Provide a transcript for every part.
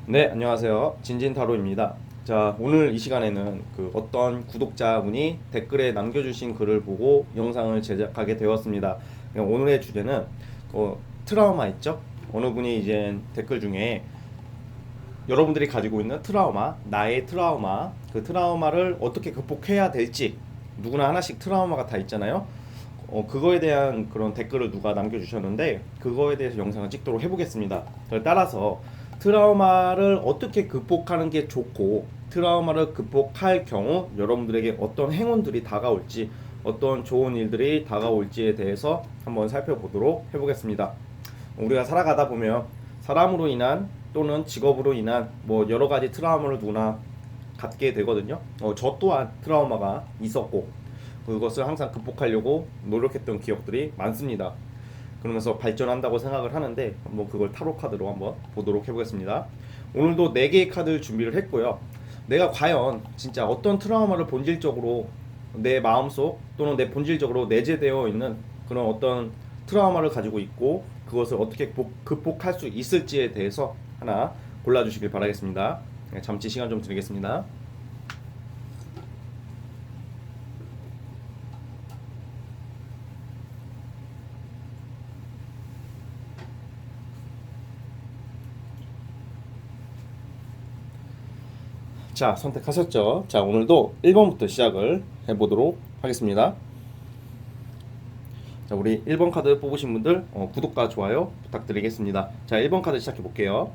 네, 안녕하세요. 진진타로입니다. 자, 오늘 이 시간에는 어떤 구독자분이 댓글에 남겨주신 글을 보고 영상을 제작하게 되었습니다. 오늘의 주제는 트라우마 있죠? 어느 분이 이제 댓글 중에 여러분들이 가지고 있는 트라우마, 나의 트라우마, 그 트라우마를 어떻게 극복해야 될지, 누구나 하나씩 트라우마가 다 있잖아요. 그거에 대한 그런 댓글을 누가 남겨주셨는데 그거에 대해서 영상을 찍도록 해보겠습니다. 따라서 트라우마를 어떻게 극복하는 게 좋고, 트라우마를 극복할 경우 여러분들에게 어떤 행운들이 다가올지, 어떤 좋은 일들이 다가올지에 대해서 한번 살펴보도록 해보겠습니다. 우리가 살아가다 보면 사람으로 인한 또는 직업으로 인한 뭐 여러 가지 트라우마를 누구나 갖게 되거든요. 저 또한 트라우마가 있었고 그것을 항상 극복하려고 노력했던 기억들이 많습니다. 그러면서 발전한다고 생각을 하는데 한번 그걸 타로 카드로 한번 보도록 해보겠습니다. 오늘도 4개의 카드를 준비를 했고요. 내가 과연 진짜 어떤 트라우마를 본질적으로 내 마음속 또는 내 본질적으로 내재되어 있는 그런 어떤 트라우마를 가지고 있고 그것을 어떻게 극복할 수 있을지에 대해서 하나 골라주시길 바라겠습니다. 잠시 시간 좀 드리겠습니다. 자, 선택하셨죠? 자, 오늘도 1번부터 시작을 해보도록 하겠습니다. 자, 우리 1번 카드 뽑으신 분들 구독과 좋아요 부탁드리겠습니다. 자, 1번 카드 시작해 볼게요.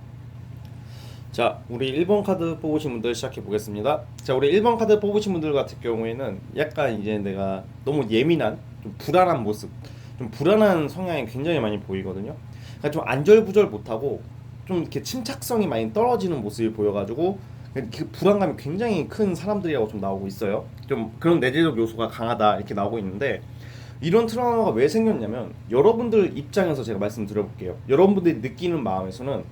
자, 우리 1번 카드 뽑으신 분들 시작해 보겠습니다. 자, 우리 1번 카드 뽑으신 분들 같은 경우에는 약간 이제 내가 너무 예민한, 좀 불안한 모습, 좀 불안한 성향이 굉장히 많이 보이거든요. 그러니까 좀 안절부절 못하고 좀 이렇게 침착성이 많이 떨어지는 모습이 보여가지고 그 불안감이 굉장히 큰 사람들이라고 좀 나오고 있어요. 좀 그런 내재적 요소가 강하다 이렇게 나오고 있는데, 이런 트라우마가 왜 생겼냐면 여러분들 입장에서 제가 말씀드려볼게요. 여러분들이 느끼는 마음에서는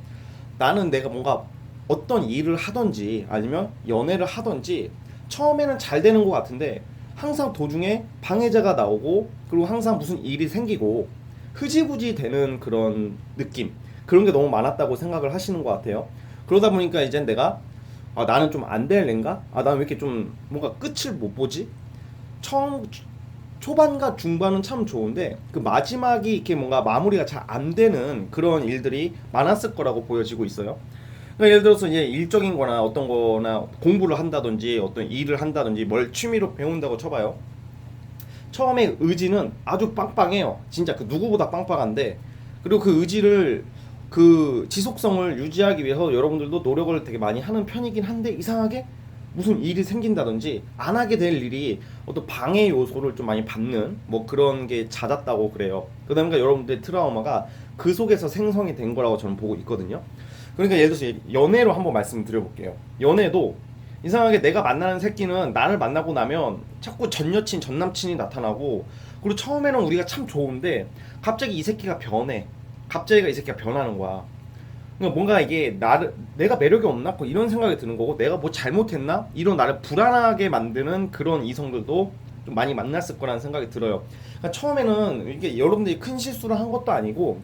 나는 내가 뭔가 어떤 일을 하던지 아니면 연애를 하던지 처음에는 잘 되는 것 같은데 항상 도중에 방해자가 나오고, 그리고 항상 무슨 일이 생기고 흐지부지 되는 그런 느낌, 그런 게 너무 많았다고 생각을 하시는 것 같아요. 그러다 보니까 이제 내가 나는 좀 안 될랜가? 나는 왜 이렇게 좀 뭔가 끝을 못 보지? 처음 초반과 중반은 참 좋은데 그 마지막이 이렇게 뭔가 마무리가 잘 안 되는 그런 일들이 많았을 거라고 보여지고 있어요. 그러니까 예를 들어서 이제 일적인 거나 어떤 거나 공부를 한다든지 어떤 일을 한다든지 뭘 취미로 배운다고 쳐봐요. 처음에 의지는 아주 빵빵해요. 진짜 그 누구보다 빵빵한데, 그리고 그 의지를, 그 지속성을 유지하기 위해서 여러분들도 노력을 되게 많이 하는 편이긴 한데, 이상하게 무슨 일이 생긴다든지 안 하게 될 일이 어떤 방해 요소를 좀 많이 받는 뭐 그런 게 잦았다고 그래요. 그러니까 여러분들의 트라우마가 그 속에서 생성이 된 거라고 저는 보고 있거든요. 그러니까 예를 들어서 연애로 한번 말씀드려볼게요. 연애도 이상하게 내가 만나는 새끼는 나를 만나고 나면 자꾸 전 여친 전 남친이 나타나고, 그리고 처음에는 우리가 참 좋은데 갑자기 이 새끼가 변해. 갑자기 이 새끼가 변하는 거야. 그러니까 뭔가 이게 나를, 내가 매력이 없나? 이런 생각이 드는 거고, 내가 뭐 잘못했나? 이런 나를 불안하게 만드는 그런 이성들도 좀 많이 만났을 거라는 생각이 들어요. 그러니까 처음에는 이게 여러분들이 큰 실수를 한 것도 아니고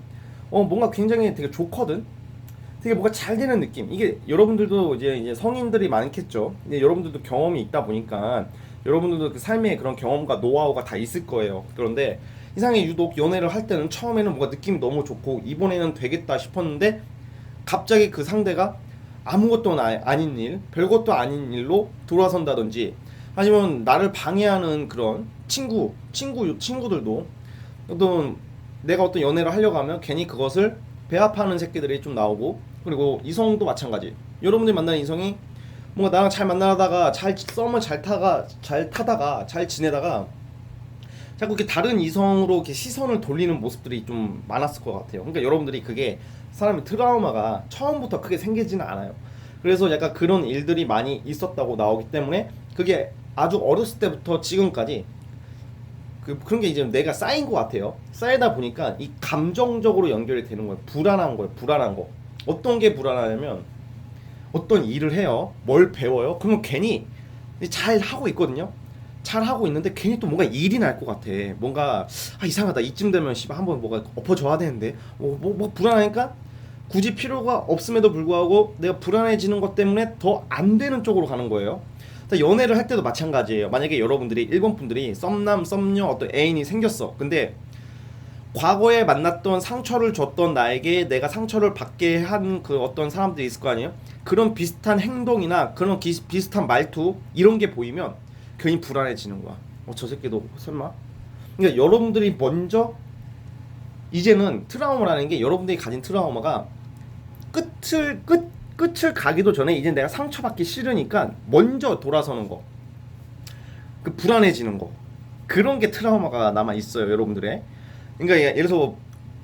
뭔가 굉장히 되게 좋거든. 되게 뭔가 잘 되는 느낌. 이게 여러분들도 이제 성인들이 많겠죠. 이제 여러분들도 경험이 있다 보니까 여러분들도 그 삶의 그런 경험과 노하우가 다 있을 거예요. 그런데 이상하게 유독 연애를 할 때는 처음에는 뭔가 느낌이 너무 좋고 이번에는 되겠다 싶었는데 갑자기 그 상대가 아무것도 아닌 일, 별것도 아닌 일로 돌아선다든지, 아니면 나를 방해하는 그런 친구들도 어떤, 내가 어떤 연애를 하려고 하면 괜히 그것을 배합하는 새끼들이 좀 나오고, 그리고 이성도 마찬가지. 여러분들이 만나는 이성이 뭔가 나랑 잘 만나다가 잘 썸을 잘 타다가 잘 지내다가 자꾸 이렇게 다른 이성으로 이렇게 시선을 돌리는 모습들이 좀 많았을 것 같아요. 그러니까 여러분들이 그게, 사람의 트라우마가 처음부터 크게 생기지는 않아요. 그래서 약간 그런 일들이 많이 있었다고 나오기 때문에 그게 아주 어렸을 때부터 지금까지 그런 게 이제 내가 쌓인 것 같아요. 쌓이다 보니까 이 감정적으로 연결이 되는 거예요. 불안한 거예요. 불안한 거. 어떤 게 불안하냐면 어떤 일을 해요. 뭘 배워요. 그러면 괜히 잘 하고 있거든요. 잘 하고 있는데 괜히 또 뭔가 일이 날 것 같아. 뭔가 이상하다. 이쯤 되면 씨발 한번 뭐가 엎어져야 되는데 뭐 불안하니까 굳이 필요가 없음에도 불구하고 내가 불안해지는 것 때문에 더 안 되는 쪽으로 가는 거예요. 연애를 할 때도 마찬가지예요. 만약에 여러분들이 일본 분들이 썸남 썸녀 어떤 애인이 생겼어. 근데 과거에 만났던 상처를 줬던 나에게 내가 상처를 받게 한 그 어떤 사람들이 있을 거 아니에요. 그런 비슷한 행동이나 그런 비슷한 말투 이런 게 보이면 괜히 불안해지는 거야. 저 새끼도 설마? 그러니까 여러분들이 먼저 이제는 트라우마라는 게 여러분들이 가진 트라우마가 끝을 가기도 전에 이제 내가 상처받기 싫으니까 먼저 돌아서는 거. 그 불안해지는 거. 그런 게 트라우마가 남아 있어요, 여러분들의. 그러니까 예를 들어서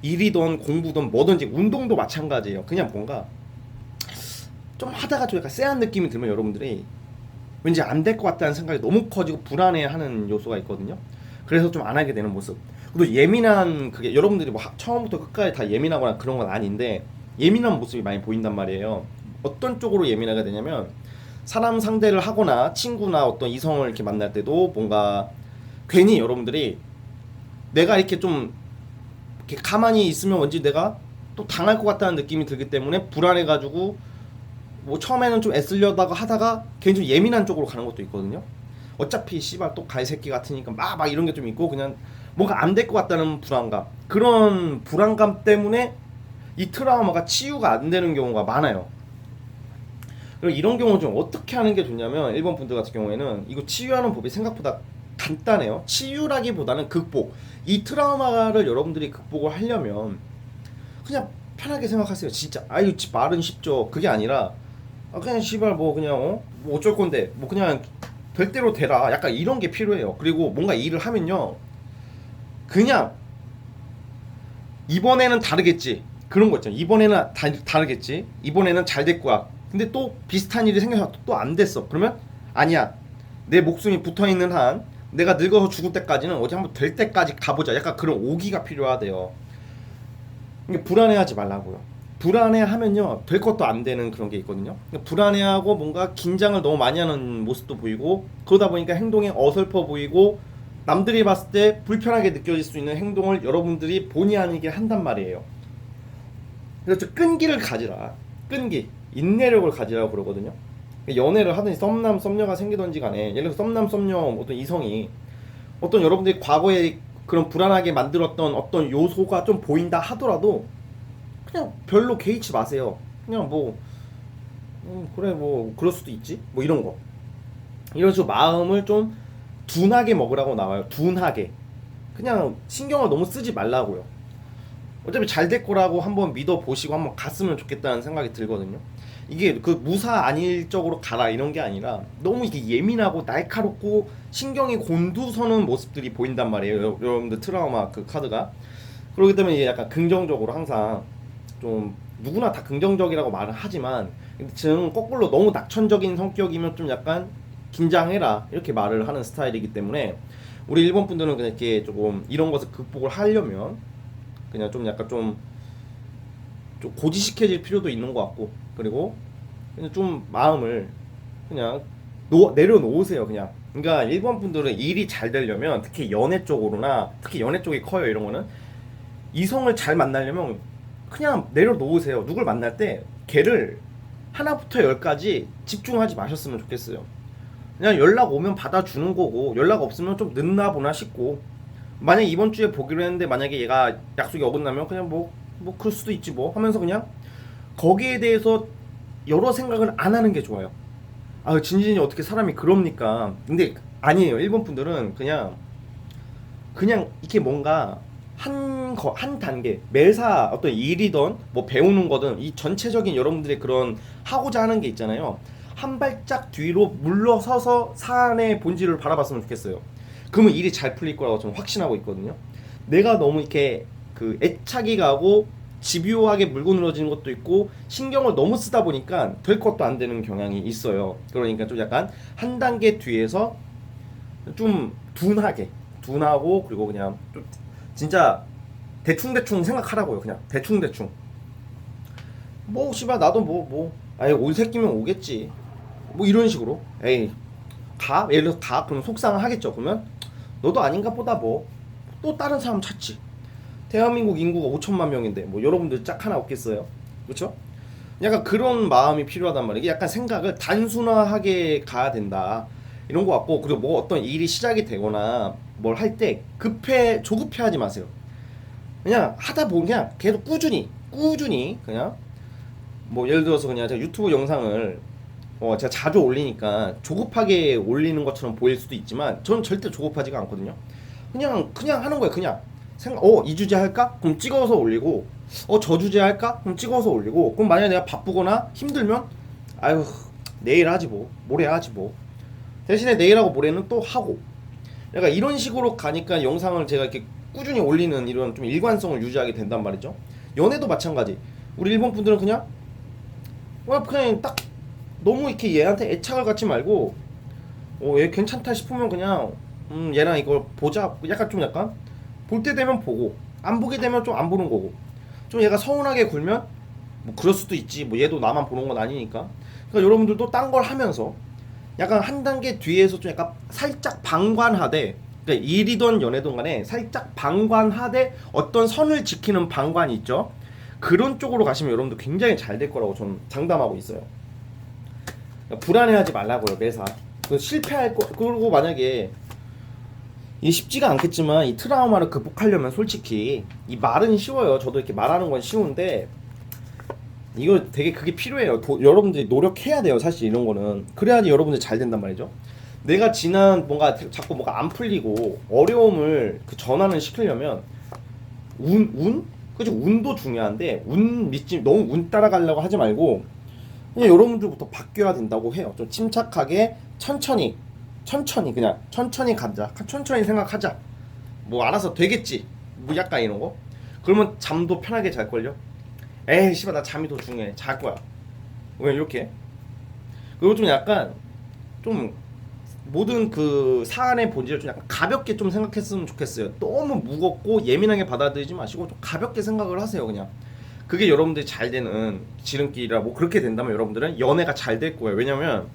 일이든 공부든 뭐든지 운동도 마찬가지예요. 그냥 뭔가 좀 하다가 좀 약간 쎄한 느낌이 들면 여러분들이 왠지 안 될 것 같다는 생각이 너무 커지고 불안해하는 요소가 있거든요. 그래서 좀 안 하게 되는 모습. 또 예민한 그게 여러분들이 뭐 처음부터 끝까지 다 예민하거나 그런 건 아닌데 예민한 모습이 많이 보인단 말이에요. 어떤 쪽으로 예민하게 되냐면 사람 상대를 하거나 친구나 어떤 이성을 이렇게 만날 때도 뭔가 괜히 여러분들이 내가 이렇게 좀 이렇게 가만히 있으면 왠지 내가 또 당할 것 같다는 느낌이 들기 때문에 불안해가지고 뭐 처음에는 좀 애쓰려다가 하다가 괜히 좀 예민한 쪽으로 가는 것도 있거든요. 어차피 씨발 또 갈새끼 같으니까 막 이런 게 좀 있고 그냥 뭔가 안 될 것 같다는 불안감, 그런 불안감 때문에 이 트라우마가 치유가 안 되는 경우가 많아요. 그리고 이런 경우 좀 어떻게 하는 게 좋냐면 일본 분들 같은 경우에는 이거 치유하는 법이 생각보다 간단해요. 치유라기보다는 극복. 이 트라우마를 여러분들이 극복을 하려면 그냥 편하게 생각하세요. 진짜 아유 말은 쉽죠. 그게 아니라 그냥 씨발 뭐 그냥 뭐 어쩔 건데 뭐 그냥 될 대로 되라. 약간 이런 게 필요해요. 그리고 뭔가 일을 하면요, 그냥 이번에는 다르겠지. 그런 거 있잖아. 이번에는 다르겠지. 이번에는 잘 될 거야. 근데 또 비슷한 일이 생겨서 또 안 됐어. 그러면 아니야. 내 목숨이 붙어있는 한 내가 늙어서 죽을 때까지는 어디 한번 될 때까지 가보자. 약간 그런 오기가 필요하대요. 그러니까 불안해하지 말라고요. 불안해하면요 될 것도 안 되는 그런 게 있거든요. 그러니까 불안해하고 뭔가 긴장을 너무 많이 하는 모습도 보이고 그러다 보니까 행동이 어설퍼 보이고 남들이 봤을 때 불편하게 느껴질 수 있는 행동을 여러분들이 본의 아니게 한단 말이에요. 그래서 끈기를 가지라. 끈기, 인내력을 가지라고 그러거든요. 연애를 하든지 썸남 썸녀가 생기든지 간에 예를 들어 썸남 썸녀 어떤 이성이 어떤 여러분들이 과거에 그런 불안하게 만들었던 어떤 요소가 좀 보인다 하더라도 그냥 별로 개의치 마세요. 그냥 뭐 그래 뭐 그럴 수도 있지 뭐 이런 거, 이런 식으로 마음을 좀 둔하게 먹으라고 나와요. 둔하게. 그냥 신경을 너무 쓰지 말라고요. 어차피 잘 될 거라고 한번 믿어보시고 한번 갔으면 좋겠다는 생각이 들거든요. 이게 그 무사 안일적으로 가라 이런 게 아니라 너무 이게 예민하고 날카롭고 신경이 곤두서는 모습들이 보인단 말이에요. 여러분들 트라우마 그 카드가. 그렇기 때문에 이게 약간 긍정적으로 항상 좀 누구나 다 긍정적이라고 말을 하지만 지금 거꾸로 너무 낙천적인 성격이면 좀 약간 긴장해라 이렇게 말을 하는 스타일이기 때문에 우리 일본 분들은 그냥 이렇게 조금 이런 것을 극복을 하려면 그냥 좀 약간 좀 고지식해질 필요도 있는 것 같고, 그리고 그냥 좀 마음을 그냥 내려놓으세요. 그냥. 그러니까 일본 분들은 일이 잘 되려면 특히 연애 쪽으로나 특히 연애 쪽이 커요. 이런 거는 이성을 잘 만나려면 그냥 내려놓으세요. 누굴 만날 때 걔를 하나부터 열까지 집중하지 마셨으면 좋겠어요. 그냥 연락 오면 받아주는 거고 연락 없으면 좀 늦나 보나 싶고, 만약에 이번 주에 보기로 했는데 만약에 얘가 약속이 어긋나면 그냥 뭐 그럴 수도 있지 뭐 하면서 그냥 거기에 대해서 여러 생각을 안 하는 게 좋아요. 아 진진이 어떻게 사람이 그럽니까? 근데 아니에요. 일본 분들은 그냥 이렇게 뭔가 한 단계 매사 어떤 일이든 뭐 배우는 거든 이 전체적인 여러분들의 그런 하고자 하는 게 있잖아요. 한 발짝 뒤로 물러서서 사안의 본질을 바라봤으면 좋겠어요. 그러면 일이 잘 풀릴 거라고 저는 확신하고 있거든요. 내가 너무 이렇게 그 애착이 가고 집요하게 물고 늘어지는 것도 있고 신경을 너무 쓰다 보니까 될 것도 안 되는 경향이 있어요. 그러니까 좀 약간 한 단계 뒤에서 좀 둔하고 그리고 그냥 좀 진짜 대충 생각하라고요. 그냥 대충 뭐 씨발 나도 아예 올 새끼면 오겠지 뭐 이런 식으로 에이 가? 예를 들어서 가? 그럼 속상하겠죠. 그러면 너도 아닌가 보다 뭐 또 다른 사람 찾지. 대한민국 인구가 5천만 명인데 뭐 여러분들 짝 하나 없겠어요? 그렇죠? 약간 그런 마음이 필요하단 말이에요. 이게 약간 생각을 단순화하게 가야 된다. 이런 거 같고, 그리고 뭐 어떤 일이 시작이 되거나 뭘 할 때 조급해하지 마세요. 그냥 하다 보면 그냥 계속 꾸준히 그냥 뭐 예를 들어서 그냥 제가 유튜브 영상을 제가 자주 올리니까 조급하게 올리는 것처럼 보일 수도 있지만 저는 절대 조급하지가 않거든요. 그냥 하는 거예요. 그냥 생각 이 주제 할까? 그럼 찍어서 올리고 저 주제 할까? 그럼 찍어서 올리고 그럼 만약에 내가 바쁘거나 힘들면 아유 내일 하지 뭐 모레 하지 뭐 대신에 내일하고 모레는 또 하고 약간 이런 식으로 가니까 영상을 제가 이렇게 꾸준히 올리는 이런 좀 일관성을 유지하게 된단 말이죠. 연애도 마찬가지. 우리 일본 분들은 그냥 딱 너무 이렇게 얘한테 애착을 갖지 말고 얘 괜찮다 싶으면 그냥 얘랑 이걸 보자. 약간 볼 때 되면 보고 안 보게 되면 좀 안 보는 거고 좀 얘가 서운하게 굴면 뭐 그럴 수도 있지. 뭐 얘도 나만 보는 건 아니니까. 그러니까 여러분들도 딴 걸 하면서 약간 한 단계 뒤에서 좀 약간 살짝 방관하되 그러니까 일이든 연애든 간에 살짝 방관하되 어떤 선을 지키는 방관이 있죠. 그런 쪽으로 가시면 여러분들 굉장히 잘 될 거라고 저는 장담하고 있어요. 불안해하지 말라고요. 매사 실패할 거. 그리고 만약에 이게 쉽지가 않겠지만 이 트라우마를 극복하려면 솔직히 이 말은 쉬워요. 저도 이렇게 말하는 건 쉬운데 이거 되게 그게 필요해요. 여러분들이 노력해야 돼요. 사실 이런 거는 그래야지 여러분들 잘 된단 말이죠. 내가 지난 뭔가 자꾸 뭐가 안 풀리고 어려움을 그 전환을 시키려면 그치 운도 중요한데 운 믿지 너무 운 따라가려고 하지 말고 그냥 여러분들부터 바뀌어야 된다고 해요. 좀 침착하게 천천히 그냥 천천히 가자. 천천히 생각하자. 뭐 알아서 되겠지. 뭐 약간 이런 거. 그러면 잠도 편하게 잘 걸요. 에이 씨발 나 잠이 더 중요해. 잘 거야. 왜 이렇게? 그리고 좀 약간 좀 모든 그 사안의 본질을 좀 약간 가볍게 좀 생각했으면 좋겠어요. 너무 무겁고 예민하게 받아들이지 마시고 좀 가볍게 생각을 하세요. 그냥 그게 여러분들이 잘 되는 지름길이라 뭐 그렇게 된다면 여러분들은 연애가 잘 될 거예요. 왜냐면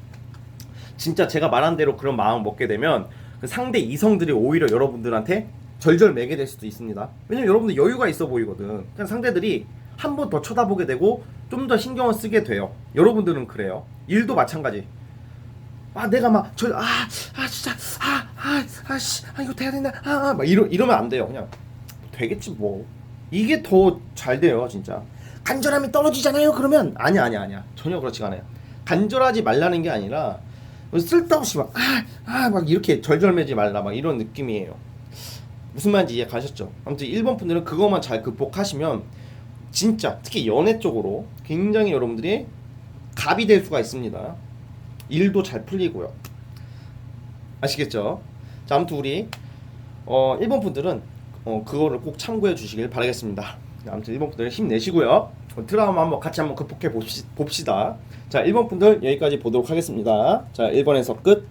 진짜 제가 말한 대로 그런 마음을 먹게 되면 그 상대 이성들이 오히려 여러분들한테 절절매게 될 수도 있습니다. 왜냐면 여러분들 여유가 있어 보이거든. 그냥 상대들이 한 번 더 쳐다보게 되고 좀 더 신경을 쓰게 돼요. 여러분들은 그래요. 일도 마찬가지. 내가 막 진짜 이거 돼야 된다. 막 이러면 안 돼요. 그냥 되겠지 뭐. 이게 더 잘 돼요, 진짜. 간절함이 떨어지잖아요. 그러면 아니야. 전혀 그렇지가 않아요. 간절하지 말라는 게 아니라 쓸데없이 막 이렇게 절절매지 말라 막 이런 느낌이에요. 무슨 말인지 이해 가셨죠? 아무튼 일본 분들은 그것만 잘 극복하시면 진짜 특히 연애 쪽으로 굉장히 여러분들이 갑이 될 수가 있습니다. 일도 잘 풀리고요. 아시겠죠? 자, 아무튼 우리 일본 분들은 그거를 꼭 참고해 주시길 바라겠습니다. 아무튼 일본 분들 힘내시고요. 트라우마 한번 같이 한번 극복해 봅시다. 자, 일본 분들 여기까지 보도록 하겠습니다. 자, 1번에서 끝.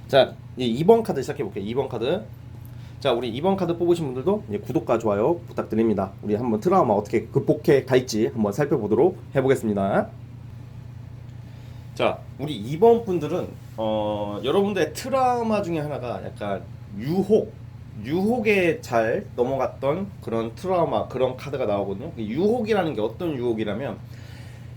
자, 이제 2번 카드 시작해 볼게요. 2번 카드. 자, 우리 2번 카드 뽑으신 분들도 이제 구독과 좋아요 부탁드립니다. 우리 한번 트라우마 어떻게 극복해 갈지 한번 살펴보도록 해보겠습니다. 자, 우리 2번 분들은 여러분들의 트라우마 중에 하나가 약간 유혹에 잘 넘어갔던 그런 트라우마, 그런 카드가 나오거든요. 유혹이라는 게 어떤 유혹이라면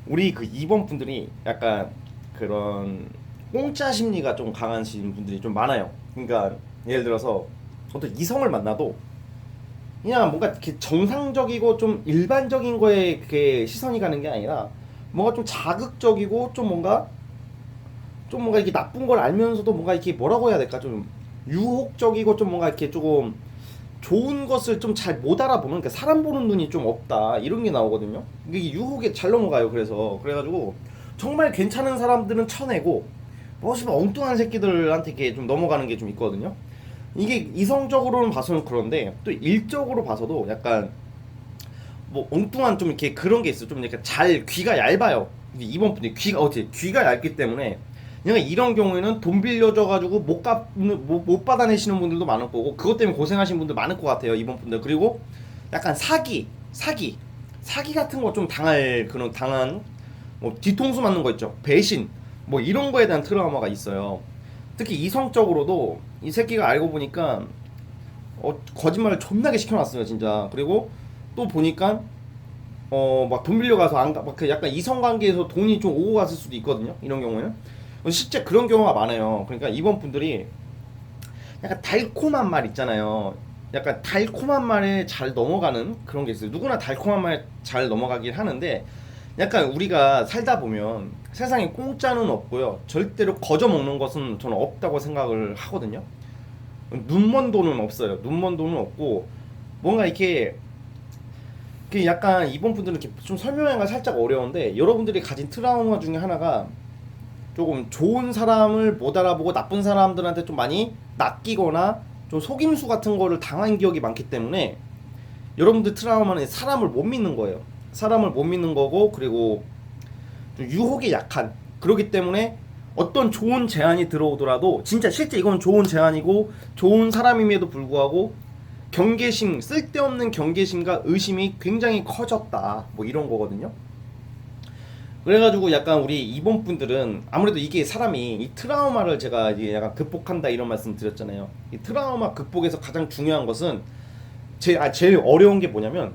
우리 그 2번 분들이 약간 그런 공짜 심리가 좀 강하신 분들이 좀 많아요. 그러니까 예를 들어서 어떤 이성을 만나도 그냥 뭔가 이렇게 정상적이고 좀 일반적인 거에 이렇게 시선이 가는 게 아니라 뭔가 좀 자극적이고 좀 뭔가 이렇게 나쁜 걸 알면서도 뭔가 이렇게 뭐라고 해야 될까, 좀 유혹적이고 좀 뭔가 이렇게 조금 좋은 것을 좀 잘 못 알아보는, 그러니까 사람 보는 눈이 좀 없다 이런 게 나오거든요. 이게 유혹에 잘 넘어가요. 그래가지고 정말 괜찮은 사람들은 쳐내고 뭐시면 엉뚱한 새끼들한테 이렇게 좀 넘어가는 게 좀 있거든요. 이게 이성적으로는 봐서는 그런데 또 일적으로 봐서도 약간 뭐 엉뚱한 좀 이렇게 그런 게 있어. 좀 이렇게 잘 귀가 얇아요. 이번 분이 귀가 얇기 때문에 그냥 이런 경우에는 돈 빌려줘가지고 못 받아내시는 분들도 많을 거고 그것 때문에 고생하시는 분들 많을 것 같아요. 이번 분들. 그리고 약간 사기 같은 거 좀 당한 뭐 뒤통수 맞는 거 있죠. 배신 뭐 이런 거에 대한 트라우마가 있어요. 특히 이성적으로도 이 새끼가 알고 보니까 거짓말을 존나게 시켜놨어요 진짜. 그리고 또 보니까 막 돈 빌려가서 그 약간 이성관계에서 돈이 좀 오고 갔을 수도 있거든요 이런 경우에는. 실제 그런 경우가 많아요. 그러니까 이번 분들이 약간 달콤한 말 있잖아요. 약간 달콤한 말에 잘 넘어가는 그런 게 있어요. 누구나 달콤한 말에 잘 넘어가긴 하는데 약간 우리가 살다 보면 세상에 공짜는 없고요. 절대로 거저 먹는 것은 저는 없다고 생각을 하거든요. 눈먼 돈은 없어요. 눈먼 돈은 없고 뭔가 이렇게 그 약간 이번 분들은 이렇게 좀 설명하기가 살짝 어려운데 여러분들이 가진 트라우마 중에 하나가 조금 좋은 사람을 못 알아보고 나쁜 사람들한테 좀 많이 낚이거나 좀 속임수 같은 거를 당한 기억이 많기 때문에 여러분들 트라우마는 사람을 못 믿는 거예요. 사람을 못 믿는 거고 그리고 좀 유혹이 약한 그렇기 때문에 어떤 좋은 제안이 들어오더라도 진짜 실제 이건 좋은 제안이고 좋은 사람임에도 불구하고 경계심 쓸데없는 경계심과 의심이 굉장히 커졌다 뭐 이런 거거든요. 그래가지고 약간 우리 이번 분들은 아무래도 이게 사람이 이 트라우마를 제가 이제 약간 극복한다 이런 말씀 드렸잖아요. 이 트라우마 극복에서 가장 중요한 것은 제일 어려운 게 뭐냐면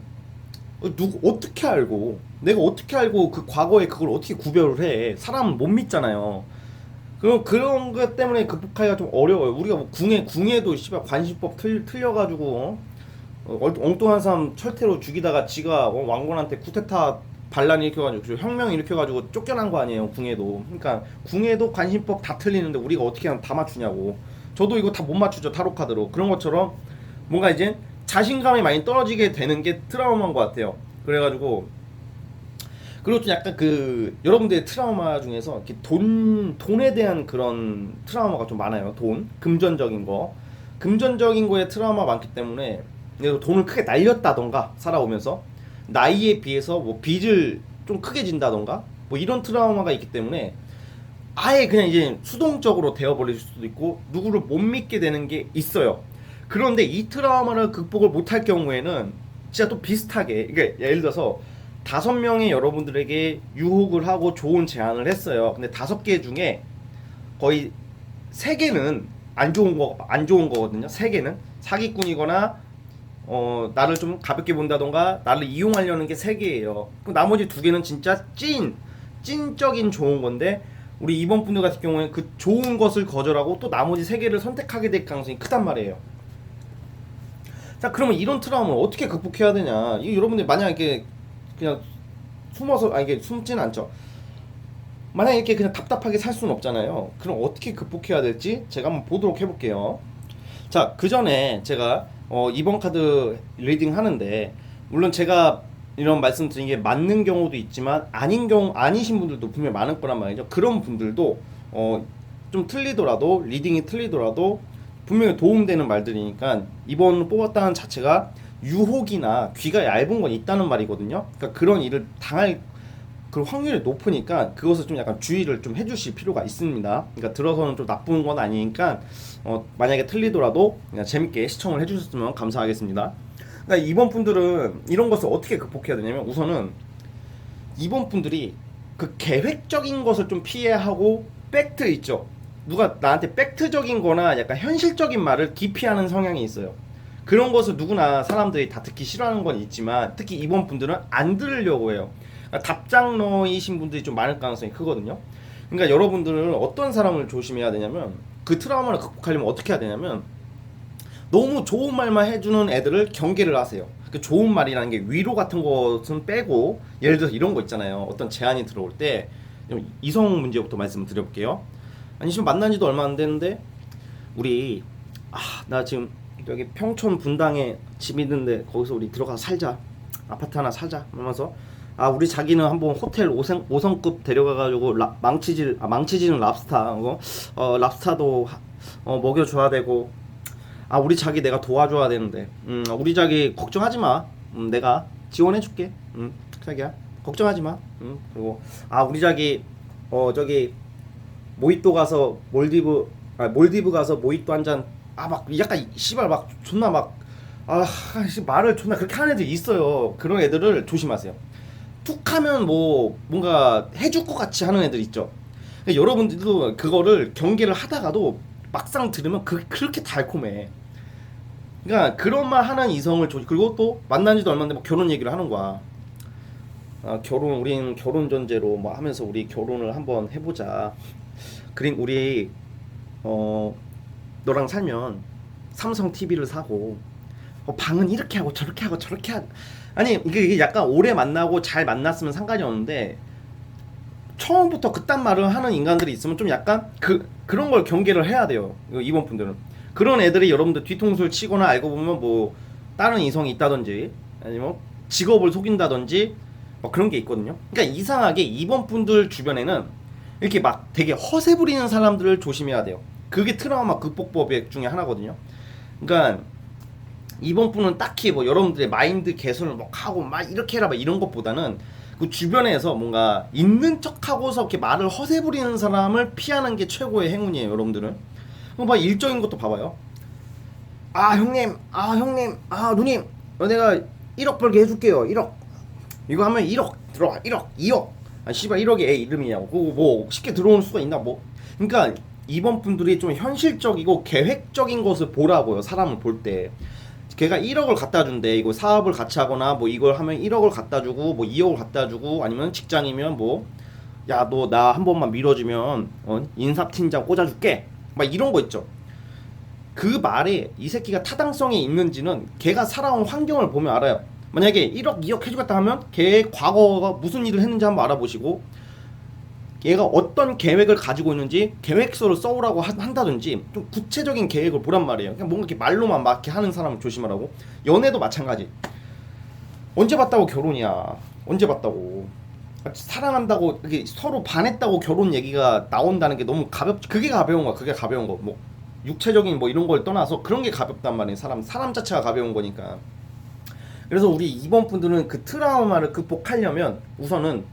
어떻게 알고 내가 어떻게 알고 그 과거에 그걸 어떻게 구별을 해. 사람은 못 믿잖아요. 그런 것 때문에 극복하기가 좀 어려워요. 우리가 뭐 궁예도 씨발 관심법 틀려가지고 엉뚱한 사람 철퇴로 죽이다가 지가 왕건한테 쿠데타 반란 일으켜가지고 혁명 일으켜가지고 쫓겨난 거 아니에요. 궁예도. 그러니까 궁예도 관심법 다 틀리는데 우리가 어떻게 하면 다 맞추냐고. 저도 이거 다 못 맞추죠 타로 카드로. 그런 것처럼 뭔가 이제 자신감이 많이 떨어지게 되는 게 트라우마인 것 같아요. 그래가지고 그리고 좀 약간 그 여러분들의 트라우마 중에서 이렇게 돈에 대한 그런 트라우마가 좀 많아요. 돈 금전적인 거에 트라우마 많기 때문에 내가 돈을 크게 날렸다던가 살아오면서 나이에 비해서 뭐 빚을 좀 크게 진다던가 뭐 이런 트라우마가 있기 때문에 아예 그냥 이제 수동적으로 되어버릴 수도 있고 누구를 못 믿게 되는 게 있어요. 그런데 이 트라우마를 극복을 못할 경우에는 진짜 또 비슷하게 그러니까 예를 들어서 5명의 여러분들에게 유혹을 하고 좋은 제안을 했어요. 근데 5개 중에 거의 3개는 안 좋은 거거든요. 3개는 사기꾼이거나 나를 좀 가볍게 본다던가 나를 이용하려는 게 3개예요. 나머지 2개는 진짜 찐적인 좋은 건데 우리 이번 분들 같은 경우에는 그 좋은 것을 거절하고 또 나머지 3개를 선택하게 될 가능성이 크단 말이에요. 자, 그러면 이런 트라우마를 어떻게 극복해야 되냐? 이 여러분들 만약에 그냥 숨어서 이게 숨진 않죠. 만약에 이렇게 그냥 답답하게 살 수는 없잖아요. 그럼 어떻게 극복해야 될지 제가 한번 보도록 해볼게요. 자, 그 전에 제가 이번 카드 리딩 하는데 물론 제가 이런 말씀 드린 게 맞는 경우도 있지만 아니신 분들도 분명히 많을 거란 말이죠. 그런 분들도 좀 틀리더라도 리딩이 틀리더라도 분명히 도움되는 말들이니까 이번 뽑았다는 자체가 유혹이나 귀가 얇은 건 있다는 말이거든요. 그러니까 그런 일을 당할 그 확률이 높으니까 그것을 좀 약간 주의를 좀 해주실 필요가 있습니다. 그러니까 들어서는 좀 나쁜 건 아니니까 만약에 틀리더라도 그냥 재밌게 시청을 해주셨으면 감사하겠습니다. 그러니까 이번 분들은 이런 것을 어떻게 극복해야 되냐면 우선은 이번 분들이 그 계획적인 것을 좀 피해하고 팩트 있죠. 누가 나한테 팩트적인 거나 약간 현실적인 말을 기피하는 성향이 있어요. 그런 것을 누구나 사람들이 다 듣기 싫어하는 건 있지만 특히 이번 분들은 안 들으려고 해요. 그러니까 답장러이신 분들이 좀 많을 가능성이 크거든요. 그러니까 여러분들은 어떤 사람을 조심해야 되냐면 그 트라우마를 극복하려면 어떻게 해야 되냐면 너무 좋은 말만 해주는 애들을 경계를 하세요. 그 좋은 말이라는 게 위로 같은 것은 빼고 예를 들어서 이런 거 있잖아요. 어떤 제안이 들어올 때 이성 문제부터 말씀을 드려볼게요. 아니 지금 만난 지도 얼마 안 됐는데 우리 나 지금 여기 평촌 분당에 집 있는데 거기서 우리 들어가서 살자. 아파트 하나 사자. 하면서 우리 자기는 한번 호텔 5성급 데려가가지고 망치지는 랍스타 랍스타도 먹여줘야 되고 우리 자기 내가 도와줘야 되는데 우리 자기 걱정하지 마. 내가 지원해줄게. 자기야 걱정하지 마. 그리고 우리 자기 저기 모히또 가서 몰디브 가서 모히또 한 잔 막 약간 씨발 막 존나 막 말을 존나 그렇게 하는 애들 있어요. 그런 애들을 조심하세요. 툭하면 뭐 뭔가 해줄 것 같이 하는 애들 있죠. 그러니까 여러분들도 그거를 경계를 하다가도 막상 들으면 그렇게 달콤해. 그러니까 그런 말 하는 이성을 그리고 또 만난 지도 얼마 안 돼뭐 결혼 얘기를 하는 거야. 아, 우린 결혼 전제로 뭐 하면서 우리 결혼을 한번 해보자. 그린 우리 어 너랑 살면 삼성 TV를 사고 방은 이렇게 하고 저렇게 하고 저렇게 하고 아니 이게 약간 오래 만나고 잘 만났으면 상관이 없는데 처음부터 그딴 말을 하는 인간들이 있으면 좀 약간 그런 걸 경계를 해야 돼요. 이번 분들은 그런 애들이 여러분들 뒤통수를 치거나 알고 보면 뭐 다른 이성이 있다든지 아니면 직업을 속인다든지 뭐 그런 게 있거든요. 그러니까 이상하게 이번 분들 주변에는 이렇게 막 되게 허세 부리는 사람들을 조심해야 돼요. 그게 트라우마 극복법 중에 하나거든요. 그러니까 이번 분은 딱히 뭐 여러분들의 마인드 개선을 막 하고 막 이렇게 해라 막 이런 것보다는 그 주변에서 뭔가 있는 척하고서 이렇게 말을 허세 부리는 사람을 피하는 게 최고의 행운이에요, 여러분들은. 막 일적인 것도 봐봐요. 아 형님, 아 누님, 내가 1억 벌게 해줄게요. 1억. 이거 하면 1억 들어와. 1억, 2억. 아 씨발 1억이 애 이름이냐고. 그거 뭐 쉽게 들어올 수가 있나 뭐. 그러니까 이번 분들이 좀 현실적이고 계획적인 것을 보라고요. 사람을 볼 때. 걔가 1억을 갖다 준대. 이거 사업을 같이 하거나 뭐 이걸 하면 1억을 갖다 주고 뭐 2억을 갖다 주고 아니면 직장이면 뭐 야 너 나 한 번만 밀어주면 인사팀장 꽂아줄게. 막 이런 거 있죠. 그 말에 이 새끼가 타당성이 있는지는 걔가 살아온 환경을 보면 알아요. 만약에 1억, 2억 해주겠다 하면 걔의 과거가 무슨 일을 했는지 한번 알아보시고 얘가 어떤 계획을 가지고 있는지 계획서를 써오라고 한다든지 좀 구체적인 계획을 보란 말이에요. 그냥 뭔가 이렇게 말로만 막 이렇게 하는 사람을 조심하라고. 연애도 마찬가지. 언제 봤다고 결혼이야. 언제 봤다고. 사랑한다고 이렇게 서로 반했다고 결혼 얘기가 나온다는 게 너무 그게 가벼운 거야. 그게 가벼운 거. 뭐 육체적인 뭐 이런 걸 떠나서 그런 게 가볍단 말이에요. 사람 자체가 가벼운 거니까. 그래서 우리 이번 분들은 그 트라우마를 극복하려면 우선은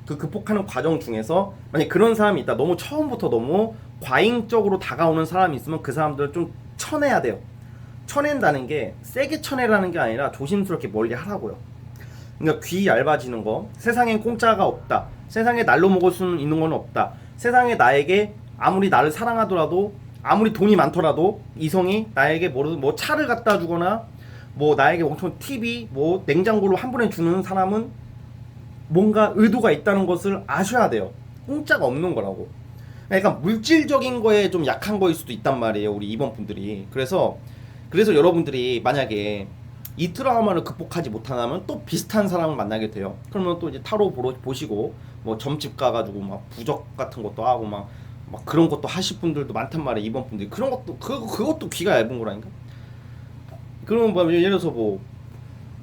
그 극복하는 과정 중에서 만약 그런 사람이 있다. 너무 처음부터 너무 과잉적으로 다가오는 사람이 있으면 그 사람들을 좀 쳐내야 돼요. 쳐낸다는 게 세게 쳐내라는 게 아니라 조심스럽게 멀리 하라고요. 그러니까 귀 얇아지는 거. 세상엔 공짜가 없다. 세상에 날로 먹을 수는 있는 건 없다. 세상에 나에게 아무리 나를 사랑하더라도 아무리 돈이 많더라도 이성이 나에게 뭐 차를 갖다 주거나 뭐 나에게 엄청 TV 뭐 냉장고로 한 번에 주는 사람은 뭔가 의도가 있다는 것을 아셔야 돼요. 공짜가 없는 거라고. 약간 물질적인 거에 좀 약한 거일 수도 있단 말이에요. 우리 이번 분들이. 그래서 여러분들이 만약에 이 트라우마를 극복하지 못하면 또 비슷한 사람을 만나게 돼요. 그러면 또 이제 타로 보시고 뭐 점집 가가지고 막 부적 같은 것도 하고 막 그런 것도 하실 분들도 많단 말이에요. 이번 분들이. 그런 것도 그것도 귀가 얇은 거라니까. 그러면 뭐 예를 들어서 뭐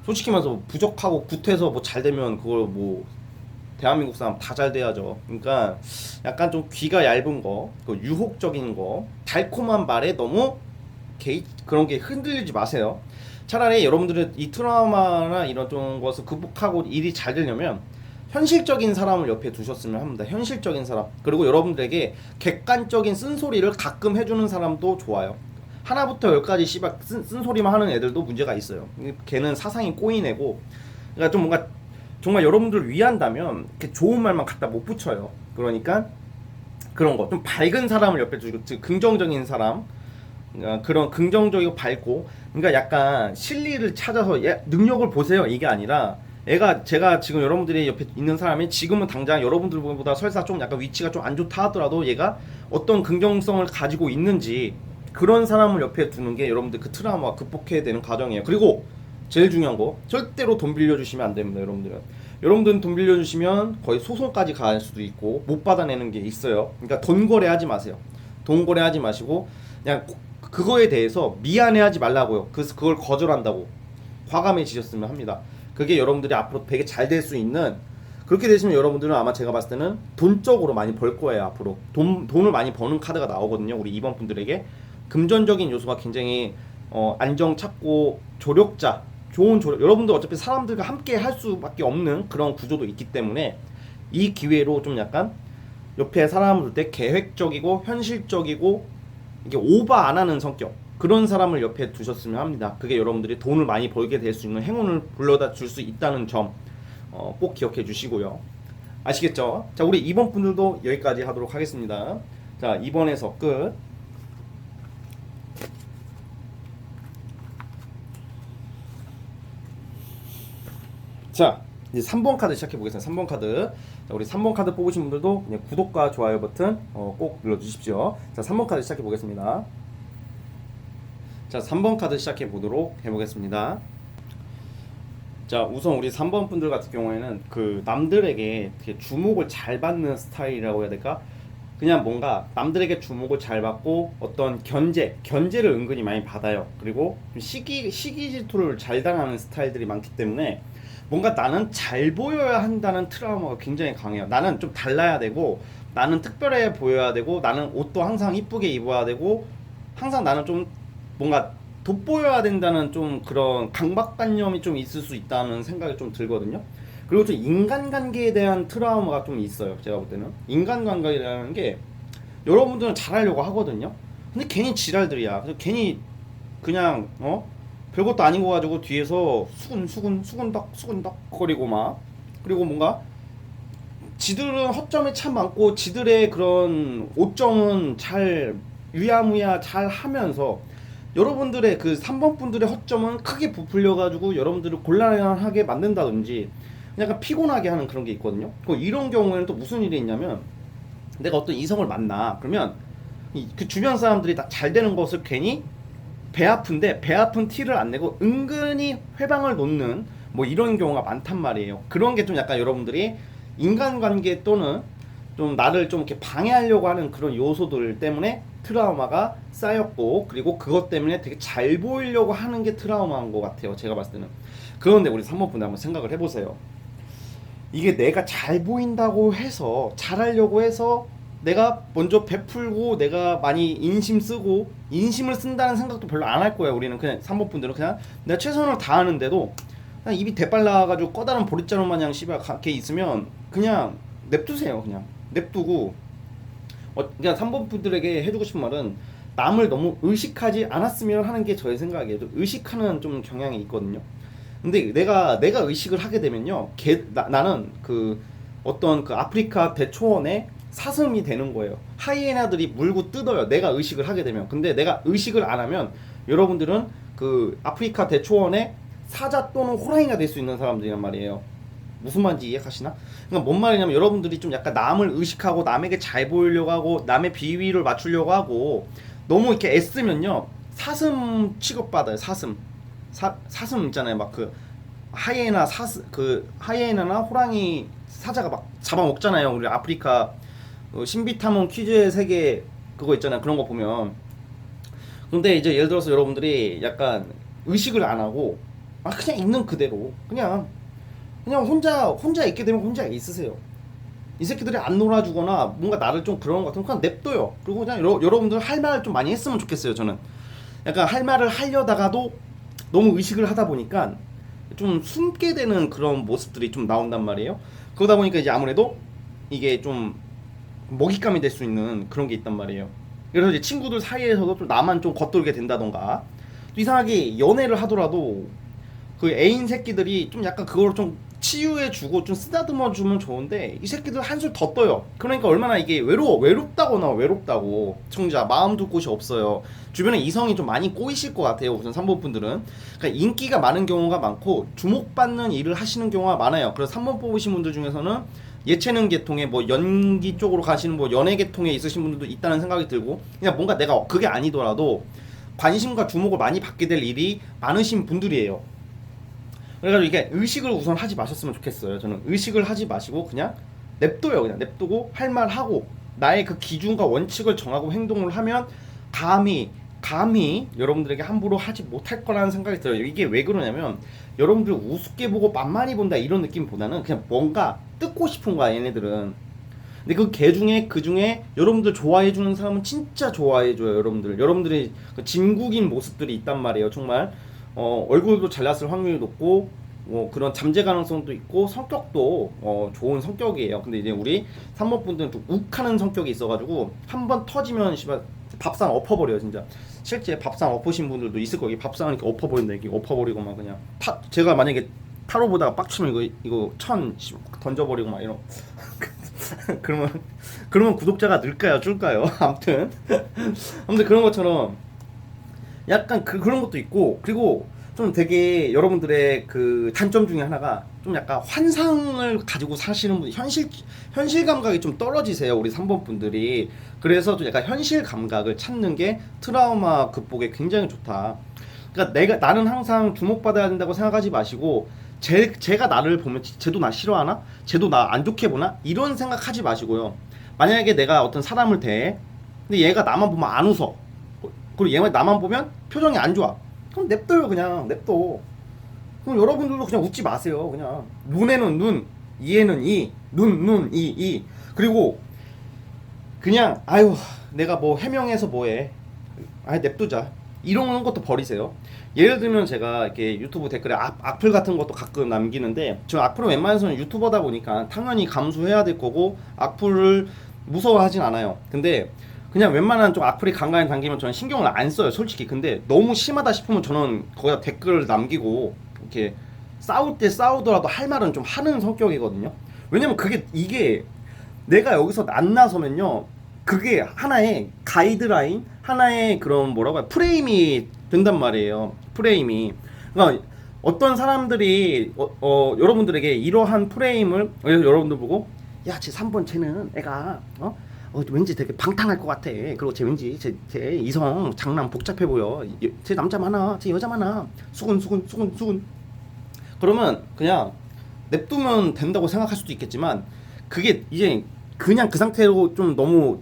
솔직히 말해서 부족하고 구태서 뭐 잘 되면 그걸 뭐 대한민국 사람 다 잘 돼야죠. 그러니까 약간 좀 귀가 얇은 거, 그 유혹적인 거, 달콤한 말에 너무 그런 게 흔들리지 마세요. 차라리 여러분들은 이 트라우마나 이런 좀 것을 극복하고 일이 잘 되려면 현실적인 사람을 옆에 두셨으면 합니다. 현실적인 사람. 그리고 여러분들에게 객관적인 쓴소리를 가끔 해주는 사람도 좋아요. 하나부터 열까지 씨발 쓴소리만 하는 애들도 문제가 있어요. 걔는 사상이 꼬인 애고. 그러니까 좀 뭔가 정말 여러분들을 위한다면 이렇게 좋은 말만 갖다 못 붙여요. 그러니까 그런 거 좀 밝은 사람을 옆에 두고 긍정적인 사람, 그런 긍정적이고 밝고, 그러니까 약간 실리를 찾아서 능력을 보세요 이게 아니라 제가 지금 여러분들이 옆에 있는 사람이 지금은 당장 여러분들보다 설사 좀 약간 위치가 좀 안 좋다 하더라도 얘가 어떤 긍정성을 가지고 있는지 그런 사람을 옆에 두는 게 여러분들 그 트라우마 극복해야 되는 과정이에요. 그리고 제일 중요한 거 절대로 돈 빌려주시면 안 됩니다. 여러분들은 돈 빌려주시면 거의 소송까지 갈 수도 있고 못 받아내는 게 있어요. 그러니까 돈 거래하지 마세요. 돈 거래하지 마시고 그냥 그거에 대해서 미안해하지 말라고요. 그걸 거절한다고 과감해지셨으면 합니다. 그게 여러분들이 앞으로 되게 잘 될 수 있는, 그렇게 되시면 여러분들은 아마 제가 봤을 때는 돈적으로 많이 벌 거예요. 앞으로 돈을 많이 버는 카드가 나오거든요. 우리 이번 분들에게 금전적인 요소가 굉장히 안정 찾고 조력자, 좋은 여러분들 어차피 사람들과 함께 할 수밖에 없는 그런 구조도 있기 때문에 이 기회로 좀 약간 옆에 사람을 둘 때 계획적이고 현실적이고 이게 오버 안 하는 성격, 그런 사람을 옆에 두셨으면 합니다. 그게 여러분들이 돈을 많이 벌게 될 수 있는 행운을 불러다 줄 수 있다는 점. 꼭 기억해 주시고요. 아시겠죠? 자, 우리 2번 분들도 여기까지 하도록 하겠습니다. 자, 2번에서 끝. 자, 이제 3번 카드 시작해 보겠습니다. 3번 카드. 자, 우리 3번 카드 뽑으신 분들도 그냥 구독과 좋아요 버튼 꼭 눌러 주십시오. 자, 3번 카드 시작해 보겠습니다. 자, 3번 카드 시작해 보도록 해 보겠습니다. 자, 우선 우리 3번 분들 같은 경우에는 그 남들에게 되게 주목을 잘 받는 스타일이라고 해야 될까? 그냥 뭔가 남들에게 주목을 잘 받고 어떤 견제를 은근히 많이 받아요. 그리고 좀 시기 질투를 잘 당하는 스타일들이 많기 때문에 뭔가 나는 잘 보여야 한다는 트라우마가 굉장히 강해요. 나는 좀 달라야 되고, 나는 특별해 보여야 되고, 나는 옷도 항상 이쁘게 입어야 되고, 항상 나는 좀 뭔가 돋보여야 된다는 좀 그런 강박관념이 좀 있을 수 있다는 생각이 좀 들거든요. 그리고 좀 인간관계에 대한 트라우마가 좀 있어요. 제가 볼 때는 인간관계라는 게 여러분들은 잘하려고 하거든요. 근데 괜히 지랄들이야. 그래서 괜히 그냥 별것도 아닌 거 가지고 뒤에서 수근덕 거리고 막, 그리고 뭔가 지들은 허점이 참 많고 지들의 그런 오점은 잘 유야무야 잘 하면서 여러분들의 그 3번 분들의 허점은 크게 부풀려 가지고 여러분들을 곤란하게 만든다든지 약간 피곤하게 하는 그런 게 있거든요. 이런 경우에는 또 무슨 일이 있냐면, 내가 어떤 이성을 만나 그러면 그 주변 사람들이 다 잘 되는 것을 괜히 배 아픈데 배 아픈 티를 안 내고 은근히 회방을 놓는 뭐 이런 경우가 많단 말이에요. 그런 게 좀 약간 여러분들이 인간관계 또는 좀 나를 좀 이렇게 방해하려고 하는 그런 요소들 때문에 트라우마가 쌓였고, 그리고 그것 때문에 되게 잘 보이려고 하는 게 트라우마인 것 같아요. 제가 봤을 때는. 그런데 우리 3번 분들 한번 생각을 해보세요. 이게 내가 잘 보인다고 해서, 잘하려고 해서 내가 먼저 베풀고 내가 많이 인심 쓰고, 인심을 쓴다는 생각도 별로 안 할 거예요. 우리는 그냥 3번 분들은 그냥 내가 최선을 다하는데도 그냥 입이 대빨 나가지고 꺼다란 보릿자루 마냥 씨발 갖게 있으면 그냥 냅두세요. 그냥 냅두고, 그냥 3번 분들에게 해주고 싶은 말은 남을 너무 의식하지 않았으면 하는 게 저의 생각이에요. 좀 의식하는 좀 경향이 있거든요. 근데 내가 의식을 하게 되면요, 나는 그 어떤 그 아프리카 대초원의 사슴이 되는 거예요. 하이에나들이 물고 뜯어요. 내가 의식을 하게 되면. 근데 내가 의식을 안 하면 여러분들은 그 아프리카 대초원의 사자 또는 호랑이가 될 수 있는 사람들이란 말이에요. 무슨 말인지 이해하시나? 그러니까 뭔 말이냐면, 여러분들이 좀 약간 남을 의식하고 남에게 잘 보이려고 하고 남의 비위를 맞추려고 하고 너무 이렇게 애쓰면요, 사슴 취급받아요. 사슴 있잖아요. 막 그 하이에나나 호랑이 사자가 막 잡아먹잖아요. 우리 아프리카 신비탐험 퀴즈의 세계 그거 있잖아요. 그런 거 보면. 근데 이제 예를 들어서 여러분들이 약간 의식을 안 하고 그냥 있는 그대로 그냥 혼자 있게 되면 혼자 있으세요. 이 새끼들이 안 놀아주거나 뭔가 나를 좀 그런 것 같으면 그냥 냅둬요. 그리고 그냥 여러분들 할 말을 좀 많이 했으면 좋겠어요. 저는 약간 할 말을 하려다가도 너무 의식을 하다 보니까 좀 숨게 되는 그런 모습들이 좀 나온단 말이에요. 그러다 보니까 이제 아무래도 이게 좀 먹잇감이 될 수 있는 그런 게 있단 말이에요. 그래서 이제 친구들 사이에서도 좀 나만 좀 겉돌게 된다던가, 또 이상하게 연애를 하더라도 그 애인 새끼들이 좀 약간 그걸 좀 치유해주고 좀 쓰다듬어주면 좋은데, 이 새끼들 한술 더 떠요. 그러니까 얼마나 이게 외롭다고 청자 마음 둘 곳이 없어요. 주변에 이성이 좀 많이 꼬이실 것 같아요. 우선 3번 분들은 그러니까 인기가 많은 경우가 많고 주목받는 일을 하시는 경우가 많아요. 그래서 3번 뽑으신 분들 중에서는 예체능 계통에 뭐 연기 쪽으로 가시는 뭐 연예 계통에 있으신 분들도 있다는 생각이 들고, 그냥 뭔가 내가 그게 아니더라도 관심과 주목을 많이 받게 될 일이 많으신 분들이에요. 그래가지고 이게 의식을 우선 하지 마셨으면 좋겠어요. 저는 의식을 하지 마시고 그냥 냅둬요. 그냥 냅두고 할 말 하고 나의 그 기준과 원칙을 정하고 행동을 하면 감히 여러분들에게 함부로 하지 못할 거라는 생각이 들어요. 이게 왜 그러냐면, 여러분들 우습게 보고 만만히 본다 이런 느낌보다는 그냥 뭔가 뜯고 싶은 거야 얘네들은. 근데 그 중에 여러분들 좋아해주는 사람은 진짜 좋아해줘요. 여러분들이 그 진국인 모습들이 있단 말이에요. 정말 얼굴도 잘났을 확률이 높고 그런 잠재 가능성도 있고 성격도 좋은 성격이에요. 근데 이제 우리 3번 분들은 좀 욱하는 성격이 있어가지고 한번 터지면 씨발 밥상 엎어버려요. 진짜 실제 밥상 엎으신 분들도 있을 거예요. 밥상을 이렇게 엎어버린다, 이렇게 엎어버리고 막 그냥 제가 만약에 타로 보다가 빡치면 이거 천 던져버리고 막 이런. 그러면 구독자가 늘까요 줄까요? 아무튼 그런 것처럼 약간 그런 것도 있고, 그리고 좀 되게 여러분들의 그 단점 중에 하나가 좀 약간 환상을 가지고 사시는 분, 현실 감각이 좀 떨어지세요, 우리 3번 분들이. 그래서 좀 약간 현실 감각을 찾는 게 트라우마 극복에 굉장히 좋다. 그러니까 나는 항상 주목받아야 된다고 생각하지 마시고, 제가 나를 보면 쟤도 나 싫어하나? 쟤도 나 안 좋게 보나? 이런 생각하지 마시고요. 만약에 내가 어떤 사람을 대해, 근데 얘가 나만 보면 안 웃어, 그리고 얘가 나만 보면 표정이 안 좋아, 그럼 냅둬요. 그냥 냅둬. 그럼 여러분들도 그냥 웃지 마세요. 그냥 눈에는 눈, 이에는 이, 이. 그리고 그냥 아유 내가 뭐 해명해서 뭐해, 아예 냅두자, 이런 것도 버리세요. 예를 들면 제가 이렇게 유튜브 댓글에 악플 같은 것도 가끔 남기는데, 저 악플은 웬만해서는 유튜버다 보니까 당연히 감수해야 될 거고 악플을 무서워하진 않아요. 근데 그냥 웬만한 좀 악플이 간간히 담기면 저는 신경을 안 써요, 솔직히. 근데 너무 심하다 싶으면 저는 거기다 댓글을 남기고, 이렇게 싸울 때 싸우더라도 할 말은 좀 하는 성격이거든요. 왜냐면 이게 내가 여기서 안 나서면요, 그게 하나의 가이드라인, 하나의 그런 뭐라고 해야, 프레임이 된단 말이에요. 프레임이. 그러니까 어떤 사람들이 여러분들에게 이러한 프레임을, 여러분들 보고 야, 쟤 3번 쟤는 애가 왠지 되게 방탕할 것 같아. 그리고 쟤 왠지 쟤 이성 장난 복잡해 보여. 쟤 남자 많아, 쟤 여자 많아. 수군. 그러면 그냥 냅두면 된다고 생각할 수도 있겠지만, 그게 이제 그냥 그 상태로 좀 너무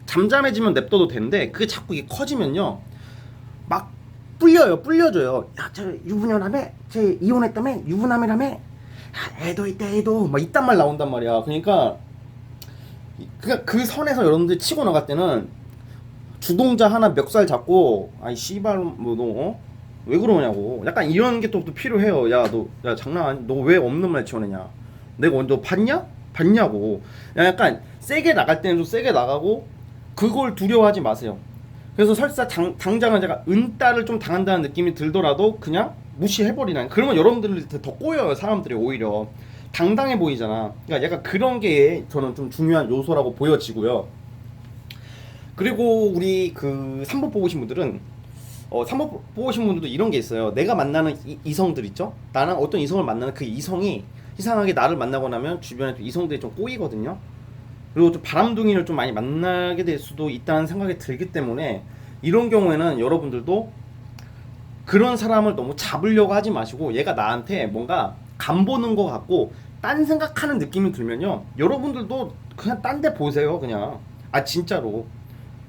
잠잠해지면 냅둬도 되는데, 그게 자꾸 이게 커지면요, 막 불려줘요. 야, 저 유부녀라며, 쟤 이혼했다며, 유부남이라며, 야, 애도 있다, 애도 막 이딴 말 나온단 말이야. 그러니까 그 선에서 여러분들이 치고 나갈 때는 주동자 하나 멱살 잡고, 아이 씨발 뭐 너 왜 그러냐고, 약간 이런 게 또 필요해요. 야, 야 장난 아니, 너 왜 없는 말 치워내냐, 내가 너 봤냐고. 약간 세게 나갈 때는 좀 세게 나가고, 그걸 두려워하지 마세요. 그래서 설사 당장은 제가 은따를 좀 당한다는 느낌이 들더라도 그냥 무시해버리는, 그러면 여러분들한테 더 꼬여요, 사람들이. 오히려 당당해 보이잖아. 그러니까 약간 그런 게 저는 좀 중요한 요소라고 보여지고요. 그리고 우리 그 3번 뽑으신 분들은 3번 뽑으신 분들도 이런 게 있어요. 내가 만나는 이성들 있죠? 나는 어떤 이성을 만나는 그 이성이 이상하게 나를 만나고 나면 주변에 또 이성들이 좀 꼬이거든요. 그리고 좀 바람둥이를 좀 많이 만나게 될 수도 있다는 생각이 들기 때문에, 이런 경우에는 여러분들도 그런 사람을 너무 잡으려고 하지 마시고, 얘가 나한테 뭔가 간보는 것 같고 딴 생각하는 느낌이 들면요, 여러분들도 그냥 딴 데 보세요. 그냥 진짜로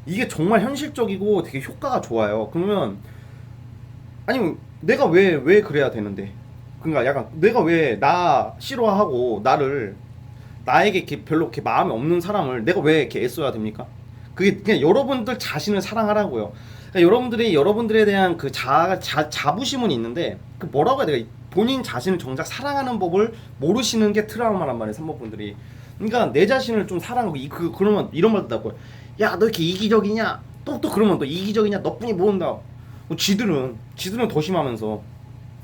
이게 정말 현실적이고 되게 효과가 좋아요. 그러면 아니 내가 왜 그래야 되는데, 그러니까 약간 내가 왜 나 싫어하고 나에게 이렇게 별로 이렇게 마음이 없는 사람을 내가 왜 이렇게 애써야 됩니까? 그게 그냥 여러분들 자신을 사랑하라고요. 그러니까 여러분들에 대한 그 자부심은 있는데, 그 뭐라고 해야 돼요? 본인 자신을 정작 사랑하는 법을 모르시는 게 트라우마란 말이에요, 3번 분들이. 그러니까 내 자신을 좀 사랑하고, 그러면 이런 말도 나고요. 야, 너 이렇게 이기적이냐? 또 그러면 너 이기적이냐? 너뿐이 모른다. 지들은 더 심하면서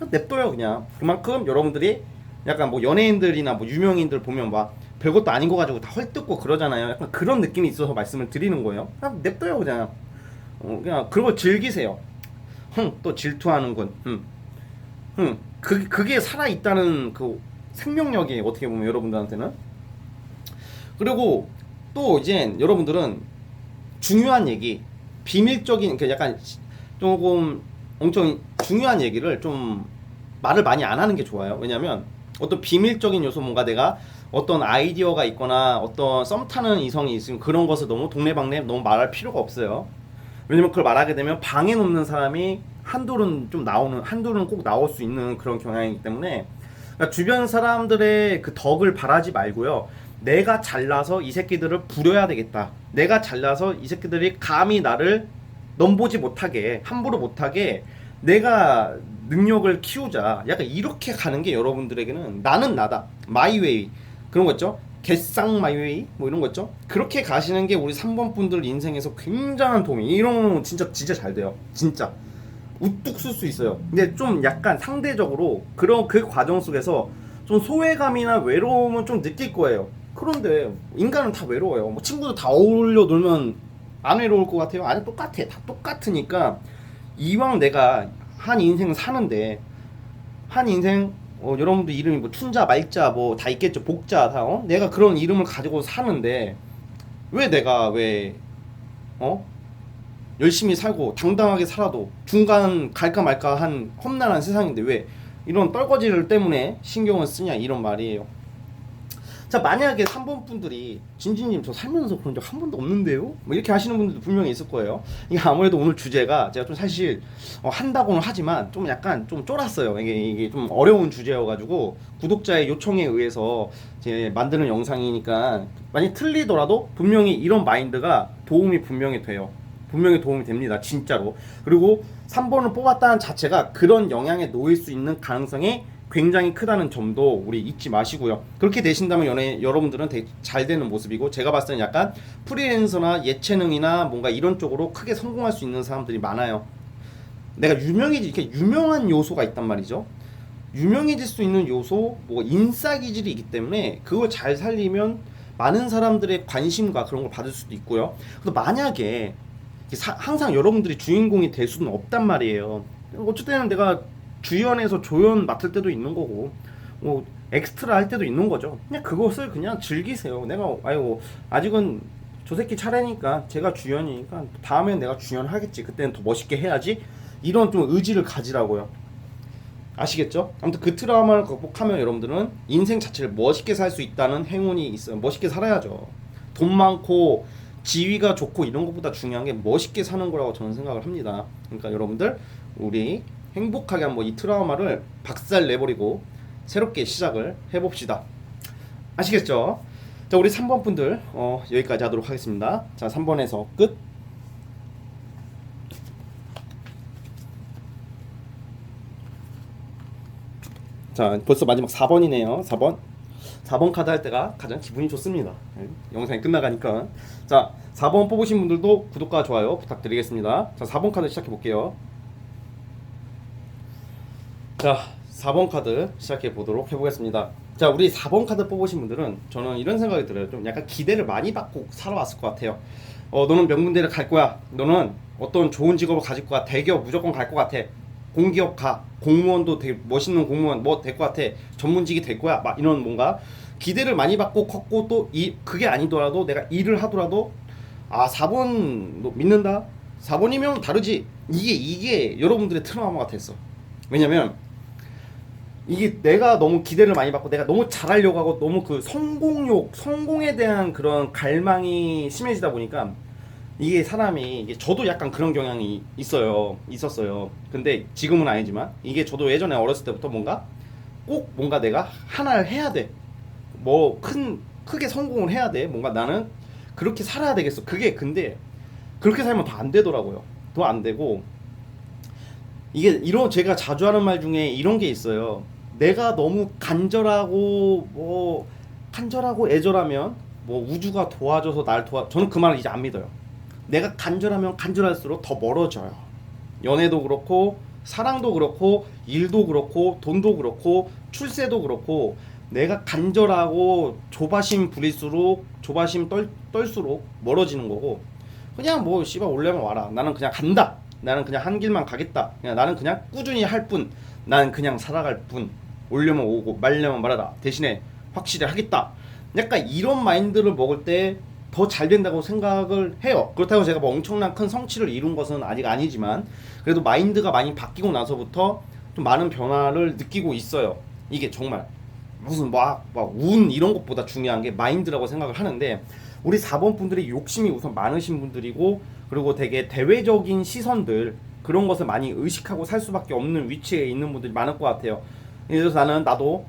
냅둬요. 그냥 그만큼 여러분들이 약간 뭐 연예인들이나 뭐 유명인들 보면 막 별것도 아닌 거 가지고 다 헐뜯고 그러잖아요. 약간 그런 느낌이 있어서 말씀을 드리는 거예요. 그냥 냅둬요. 그냥 그런 거 즐기세요. 또 질투하는군. 그게 살아있다는 그 생명력이 어떻게 보면 여러분들한테는. 그리고 또 이제 여러분들은 중요한 얘기, 비밀적인, 그러니까 약간 조금 엄청 중요한 얘기를 좀 말을 많이 안 하는 게 좋아요. 왜냐면 어떤 비밀적인 요소, 뭔가 내가 어떤 아이디어가 있거나 어떤 썸 타는 이성이 있으면 그런 것을 너무 동네방네 너무 말할 필요가 없어요. 왜냐면 그걸 말하게 되면 방에 놓는 사람이 한둘은 꼭 나올 수 있는 그런 경향이기 때문에, 그러니까 주변 사람들의 그 덕을 바라지 말고요. 내가 잘나서 이 새끼들을 부려야 되겠다. 내가 잘나서 이 새끼들이 감히 나를 넘보지 못하게, 함부로 못하게 내가 능력을 키우자. 약간 이렇게 가는 게 여러분들에게는 나는 나다, 마이웨이, 그런 거 있죠? 개쌍 마이웨이 뭐 이런 거 있죠? 그렇게 가시는 게 우리 3번 분들 인생에서 굉장한 도움이, 이런 거 진짜 잘 돼요. 진짜 우뚝 쓸 수 있어요. 근데 좀 약간 상대적으로 그런 그 과정 속에서 좀 소외감이나 외로움은 좀 느낄 거예요. 그런데 인간은 다 외로워요. 뭐 친구들 다 어울려 놀면 안 외로울 것 같아요? 아니, 똑같아. 다 똑같으니까 이왕 내가 한 인생 사는데 한 인생 여러분들 이름이 뭐 춘자 말자 뭐 다 있겠죠. 복자 다 내가 그런 이름을 가지고 사는데 왜 내가 왜 어? 열심히 살고 당당하게 살아도 중간 갈까 말까 한 험난한 세상인데 왜 이런 떨거지를 때문에 신경을 쓰냐 이런 말이에요. 자, 만약에 3번 분들이 진진님 저 살면서 그런 적 한 번도 없는데요? 뭐 이렇게 하시는 분들도 분명히 있을 거예요. 이게 아무래도 오늘 주제가 제가 좀 사실 한다고는 하지만 좀 약간 좀 쫄았어요. 이게 좀 어려운 주제여가지고 구독자의 요청에 의해서 제 만드는 영상이니까 만약 틀리더라도 분명히 이런 마인드가 도움이 분명히 돼요. 분명히 도움이 됩니다. 진짜로. 그리고 3번을 뽑았다는 자체가 그런 영향에 놓일 수 있는 가능성이 굉장히 크다는 점도 우리 잊지 마시고요. 그렇게 되신다면 여러분들은 되게 잘 되는 모습이고 제가 봤을 때는 약간 프리랜서나 예체능이나 뭔가 이런 쪽으로 크게 성공할 수 있는 사람들이 많아요. 내가 이렇게 유명한 요소가 있단 말이죠. 유명해질 수 있는 요소, 뭐 인싸 기질이 있기 때문에 그걸 잘 살리면 많은 사람들의 관심과 그런 걸 받을 수도 있고요. 그래서 만약에 항상 여러분들이 주인공이 될 수는 없단 말이에요. 어쨌든 내가 주연에서 조연 맡을 때도 있는 거고 뭐 엑스트라 할 때도 있는 거죠. 그냥 그것을 그냥 즐기세요. 내가 아직은 저 새끼 차례니까 제가 주연이니까 다음엔 내가 주연 하겠지. 그때는 더 멋있게 해야지. 이런 좀 의지를 가지라고요. 아시겠죠? 아무튼 그 트라우마를 극복하면 여러분들은 인생 자체를 멋있게 살 수 있다는 행운이 있어요. 멋있게 살아야죠. 돈 많고 지위가 좋고 이런 것보다 중요한 게 멋있게 사는 거라고 저는 생각을 합니다. 그러니까 여러분들 우리 행복하게 한번 이 트라우마를 박살 내버리고 새롭게 시작을 해봅시다. 아시겠죠? 자, 우리 3번 분들 여기까지 하도록 하겠습니다. 자, 3번에서 끝. 자, 벌써 마지막 4번이네요. 4번 카드 할 때가 가장 기분이 좋습니다. 영상이 끝나가니까. 자, 4번 뽑으신 분들도 구독과 좋아요 부탁드리겠습니다. 자, 4번 카드 시작해 볼게요. 자, 4번 카드 시작해 보도록 해보겠습니다. 자, 우리 4번 카드 뽑으신 분들은 저는 이런 생각이 들어요. 좀 약간 기대를 많이 받고 살아왔을 것 같아요. 너는 명문대를 갈 거야. 너는 어떤 좋은 직업을 가질 거야. 대기업 무조건 갈 것 같아. 공기업 가. 공무원도 되게 멋있는 공무원 뭐 될 것 같아. 전문직이 될 거야. 막 이런 뭔가 기대를 많이 받고 컸고 또 그게 아니더라도 내가 일을 하더라도 4번 너 믿는다. 4번이면 다르지. 이게 여러분들의 트라우마가 됐어. 왜냐면 이게 내가 너무 기대를 많이 받고 내가 너무 잘하려고 하고 너무 그 성공에 대한 그런 갈망이 심해지다 보니까 이게 사람이 저도 약간 그런 경향이 있었어요. 근데 지금은 아니지만 이게 저도 예전에 어렸을 때부터 꼭 뭔가 내가 하나를 해야 돼. 뭐 크게 성공을 해야 돼. 뭔가 나는 그렇게 살아야 되겠어. 근데 그렇게 살면 더 안 되더라고요. 더 안 되고 이게 제가 자주 하는 말 중에 이런 게 있어요. 내가 너무 간절하고 애절하면 우주가 도와줘서 저는 그 말을 이제 안 믿어요. 내가 간절하면 간절할수록 더 멀어져요. 연애도 그렇고 사랑도 그렇고 일도 그렇고 돈도 그렇고 출세도 그렇고 내가 간절하고 조바심 부릴수록 조바심 떨수록 멀어지는 거고 그냥 씨발 올려면 와라. 나는 그냥 간다. 나는 그냥 한 길만 가겠다. 나는 그냥 꾸준히 할 뿐. 나는 그냥 살아갈 뿐. 올려면 오고 말려면 말하라. 대신에 확실히 하겠다. 약간 이런 마인드를 먹을 때 더 잘 된다고 생각을 해요. 그렇다고 제가 엄청난 큰 성취를 이룬 것은 아직 아니지만 그래도 마인드가 많이 바뀌고 나서부터 좀 많은 변화를 느끼고 있어요. 이게 정말 무슨 운 이런 것보다 중요한 게 마인드라고 생각을 하는데 우리 4번 분들이 욕심이 우선 많으신 분들이고 그리고 되게 대외적인 시선들 그런 것을 많이 의식하고 살 수밖에 없는 위치에 있는 분들이 많을 것 같아요. 그래서 나도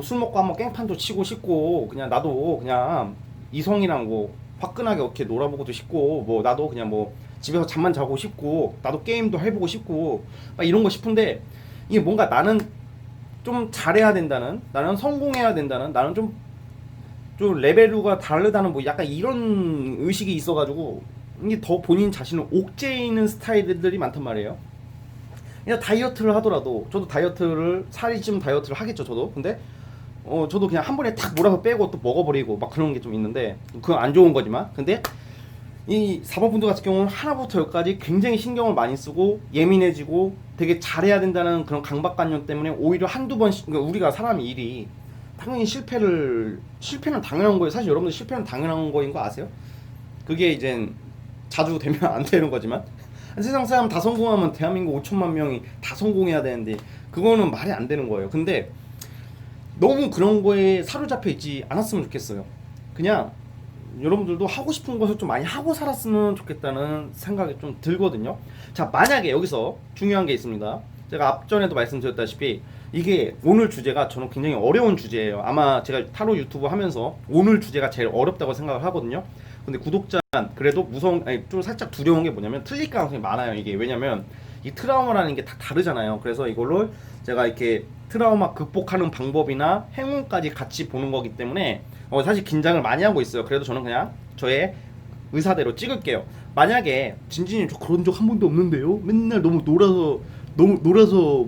술 먹고 한번 깽판도 치고 싶고 그냥 나도 그냥 이성이랑 화끈하게 이렇게 놀아보고도 싶고 나도 그냥 집에서 잠만 자고 싶고 나도 게임도 해보고 싶고 이런 거 싶은데 이게 뭔가 나는 좀 잘해야 된다는 나는 성공해야 된다는 나는 좀 레벨루가 다르다는 약간 이런 의식이 있어가지고 이게 더 본인 자신을 옥죄이는 스타일들이 많단 말이에요. 그냥 다이어트를 하더라도, 저도 다이어트를 살이 찌면 다이어트를 하겠죠 저도. 근데 저도 그냥 한 번에 탁 몰아서 빼고 또 먹어버리고 막 그런 게 좀 있는데, 그건 안 좋은 거지만, 근데 이 4번 분들 같은 경우는 하나부터 열까지 굉장히 신경을 많이 쓰고 예민해지고 되게 잘해야 된다는 그런 강박관념 때문에 오히려 한두 번씩, 그러니까 우리가 사람이 일이 당연히 실패는 당연한 거예요. 사실 여러분들 실패는 당연한 거인 거 아세요? 그게 이젠 자주 되면 안 되는 거지만, 세상 사람 다 성공하면 대한민국 5천만 명이 다 성공해야 되는데 그거는 말이 안 되는 거예요. 근데 너무 그런 거에 사로잡혀 있지 않았으면 좋겠어요. 그냥 여러분들도 하고 싶은 것을 좀 많이 하고 살았으면 좋겠다는 생각이 좀 들거든요. 자, 만약에 여기서 중요한 게 있습니다. 제가 앞전에도 말씀드렸다시피 이게 오늘 주제가 저는 굉장히 어려운 주제예요. 아마 제가 타로 유튜브 하면서 오늘 주제가 제일 어렵다고 생각을 하거든요. 근데 구독자 그래도 좀 살짝 두려운 게 뭐냐면 틀릴 가능성이 많아요. 이게 왜냐면 이 트라우마라는 게 다 다르잖아요. 그래서 이걸로 제가 이렇게 트라우마 극복하는 방법이나 행운까지 같이 보는 거기 때문에 사실 긴장을 많이 하고 있어요. 그래도 저는 그냥 저의 의사대로 찍을게요. 만약에 진진님 저 그런 적 한 번도 없는데요. 맨날 너무 놀아서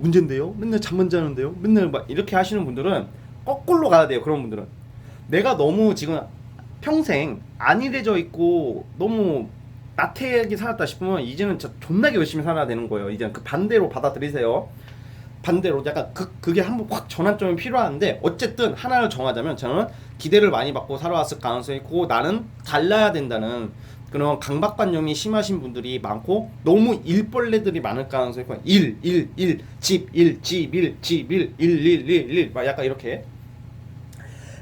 문제인데요. 맨날 잠만 자는데요. 맨날 막 이렇게 하시는 분들은 거꾸로 가야 돼요. 그런 분들은 내가 너무 지금 평생 안일해져 있고 너무 나태하게 살았다 싶으면 이제는 진짜 존나게 열심히 살아야 되는 거예요. 이제는 그 반대로 받아들이세요. 반대로 약간 그게 한번 확 전환점이 필요한데, 어쨌든 하나를 정하자면 저는 기대를 많이 받고 살아왔을 가능성이 있고 나는 달라야 된다는 그런 강박관념이 심하신 분들이 많고 너무 일벌레들이 많을 가능성이 있고 집 1 막 약간 이렇게.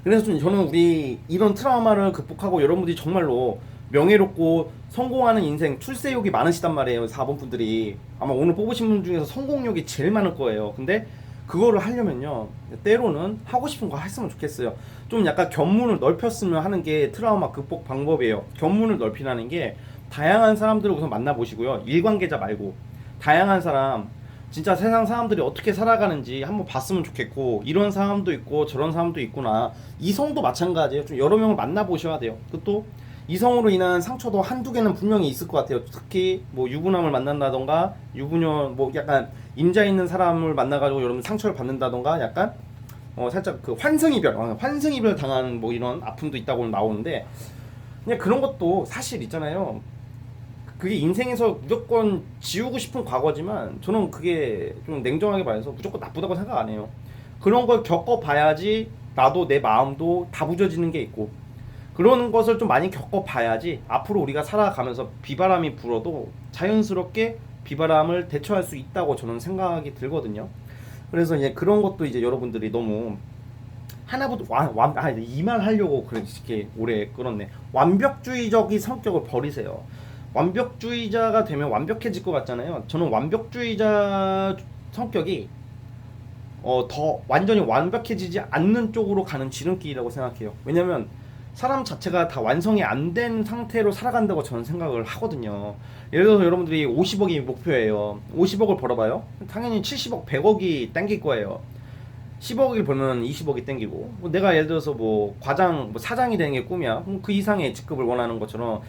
그래서 좀 저는 우리 이런 트라우마를 극복하고 여러분들이 정말로 명예롭고 성공하는 인생, 출세욕이 많으시단 말이에요. 4번 분들이 아마 오늘 뽑으신 분 중에서 성공욕이 제일 많을 거예요. 근데 그거를 하려면요, 때로는 하고 싶은 거 했으면 좋겠어요. 좀 약간 견문을 넓혔으면 하는 게 트라우마 극복 방법이에요. 견문을 넓히라는 게 다양한 사람들을 우선 만나보시고요. 일관계자 말고 다양한 사람, 진짜 세상 사람들이 어떻게 살아가는지 한번 봤으면 좋겠고, 이런 사람도 있고 저런 사람도 있구나. 이성도 마찬가지예요. 좀 여러 명을 만나보셔야 돼요. 또 이성으로 인한 상처도 한두 개는 분명히 있을 것 같아요. 특히 뭐 유부남을 만난다던가 유부녀 뭐 약간 임자 있는 사람을 만나가지고 여러분 상처를 받는다던가 약간 살짝 그 환승이별 당한 뭐 이런 아픔도 있다고 나오는데, 그냥 그런 것도 사실 있잖아요. 그게 인생에서 무조건 지우고 싶은 과거지만 저는 그게 좀 냉정하게 말해서 무조건 나쁘다고 생각 안 해요. 그런 걸 겪어봐야지 나도 내 마음도 다부져지는 게 있고, 그런 것을 좀 많이 겪어봐야지 앞으로 우리가 살아가면서 비바람이 불어도 자연스럽게 비바람을 대처할 수 있다고 저는 생각이 들거든요. 그래서 이제 그런 것도 이제 여러분들이 너무 하나부터 이 말 하려고 그렇게 오래 끌었네. 완벽주의적인 성격을 버리세요. 완벽주의자가 되면 완벽해질 것 같잖아요. 저는 완벽주의자 성격이 더 완전히 완벽해지지 않는 쪽으로 가는 지름길이라고 생각해요. 왜냐면 사람 자체가 다 완성이 안 된 상태로 살아간다고 저는 생각을 하거든요. 예를 들어서 여러분들이 50억이 목표예요. 50억을 벌어봐요. 당연히 70억, 100억이 땡길 거예요. 10억을 벌면 20억이 땡기고, 내가 예를 들어서 뭐 과장, 뭐 사장이 되는 게 꿈이야. 그럼 그 이상의 직급을 원하는 것처럼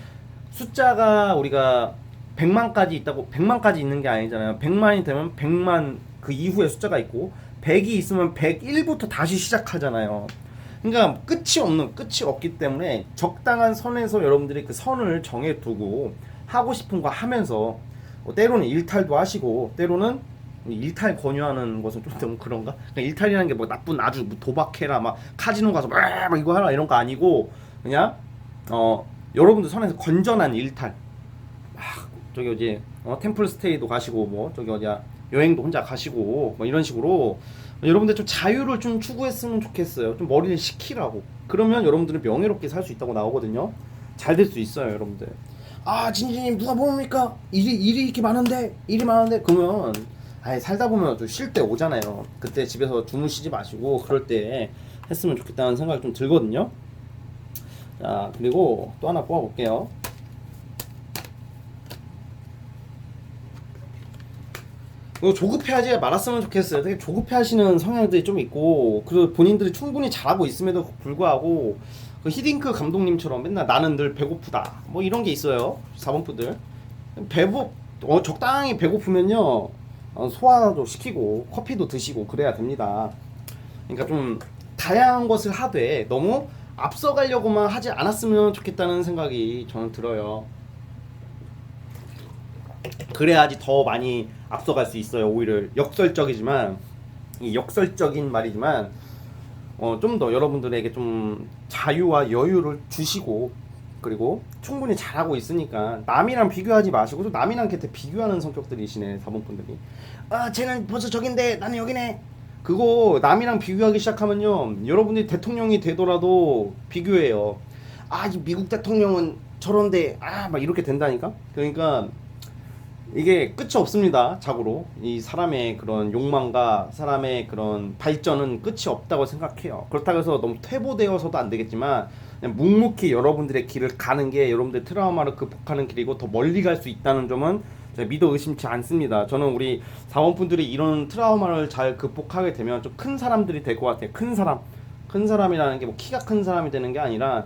숫자가 우리가 100만까지 있다고 100만까지 있는 게 아니잖아요. 100만이 되면 100만 그 이후에 숫자가 있고 100이 있으면 101부터 다시 시작하잖아요. 그러니까 끝이 없기 때문에 적당한 선에서 여러분들이 그 선을 정해두고 하고 싶은 거 하면서 때로는 일탈도 하시고, 때로는 일탈 권유하는 것은 좀 너무 그런가? 그러니까 일탈이라는 게 뭐 나쁜 아주 뭐 도박해라 막 카지노 가서 막 이거 하라 이런 거 아니고, 그냥 여러분들 선에서 건전한 일탈, 막 저기 어디 템플 스테이도 가시고 뭐 저기 어디야 여행도 혼자 가시고 뭐 이런 식으로 여러분들 좀 자유를 좀 추구했으면 좋겠어요. 좀 머리를 식히라고. 그러면 여러분들은 명예롭게 살 수 있다고 나오거든요. 잘 될 수 있어요, 여러분들. 아, 진진님 누가 보니까 일이 이렇게 많은데 그러면 살다 보면 좀 쉴 때 오잖아요. 그때 집에서 주무시지 마시고 그럴 때 했으면 좋겠다는 생각이 좀 들거든요. 자, 그리고 또 하나 뽑아볼게요. 조급해하지 말았으면 좋겠어요. 되게 조급해하시는 성향들이 좀 있고, 그리고 본인들이 충분히 잘하고 있음에도 불구하고 그 히딩크 감독님처럼 맨날 나는 늘 배고프다 뭐 이런 게 있어요. 4번 분들 적당히 배고프면요 소화도 시키고 커피도 드시고 그래야 됩니다. 그러니까 좀 다양한 것을 하되 너무 앞서가려고만 하지 않았으면 좋겠다는 생각이 저는 들어요. 그래야지 더 많이 앞서갈 수 있어요. 오히려 역설적이지만 이 역설적인 말이지만 좀 더 여러분들에게 좀 자유와 여유를 주시고 그리고 충분히 잘하고 있으니까 남이랑 비교하지 마시고 또 남이랑 이렇게 비교하는 성격들이시네 4번 분들이. 아 쟤는 벌써 저긴데 나는 여기네. 그거 남이랑 비교하기 시작하면요 여러분들이 대통령이 되더라도 비교해요. 아 이 미국 대통령은 저런데 아 막 이렇게 된다니까. 그러니까 이게 끝이 없습니다. 자고로 이 사람의 그런 욕망과 사람의 그런 발전은 끝이 없다고 생각해요. 그렇다고 해서 너무 퇴보되어서도 안 되겠지만 그냥 묵묵히 여러분들의 길을 가는 게 여러분들의 트라우마를 극복하는 길이고 더 멀리 갈 수 있다는 점은 제가 믿어 의심치 않습니다. 저는 우리 사원분들이 이런 트라우마를 잘 극복하게 되면 좀 큰 사람들이 될 것 같아요. 큰 사람. 큰 사람이라는 게 뭐 키가 큰 사람이 되는 게 아니라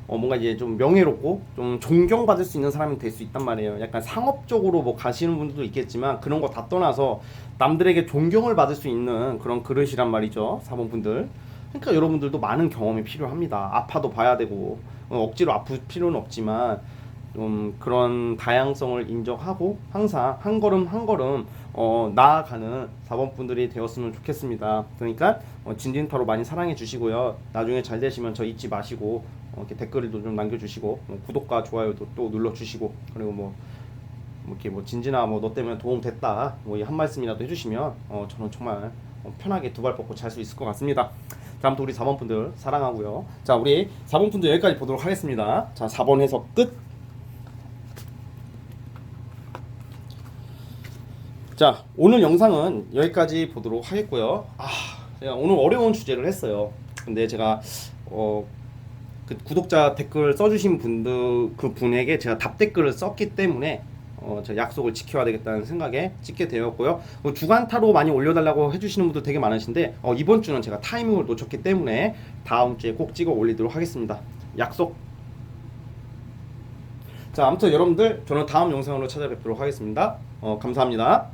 뭔가 이제 좀 명예롭고 좀 존경받을 수 있는 사람이 될 수 있단 말이에요. 약간 상업적으로 뭐 가시는 분들도 있겠지만 그런 거 다 떠나서 남들에게 존경을 받을 수 있는 그런 그릇이란 말이죠. 사모분들. 그러니까 여러분들도 많은 경험이 필요합니다. 아파도 봐야 되고 억지로 아플 필요는 없지만 좀 그런 다양성을 인정하고 항상 한 걸음 한 걸음 나아가는 사범분들이 되었으면 좋겠습니다. 그러니까 진진타로 많이 사랑해 주시고요. 나중에 잘 되시면 저 잊지 마시고 이렇게 댓글도 좀 남겨주시고 구독과 좋아요도 또 눌러주시고 그리고 뭐 이렇게 뭐 진진아 뭐 너 때문에 도움 됐다 뭐 한 말씀이라도 해주시면 저는 정말 편하게 두 발 뻗고 잘 수 있을 것 같습니다. 다음부터 우리 4번 분들 사랑하고요. 자 우리 4번 분들 여기까지 보도록 하겠습니다. 자 4번 해석 끝. 자 오늘 영상은 여기까지 보도록 하겠고요. 제가 오늘 어려운 주제를 했어요. 근데 제가 그 구독자 댓글 써주신 분들 그 분에게 제가 답 댓글을 썼기 때문에 제가 약속을 지켜야 되겠다는 생각에 찍게 되었고요. 주간 타로 많이 올려달라고 해주시는 분들 되게 많으신데 이번 주는 제가 타이밍을 놓쳤기 때문에 다음 주에 꼭 찍어 올리도록 하겠습니다. 약속. 자 아무튼 여러분들 저는 다음 영상으로 찾아뵙도록 하겠습니다. 감사합니다.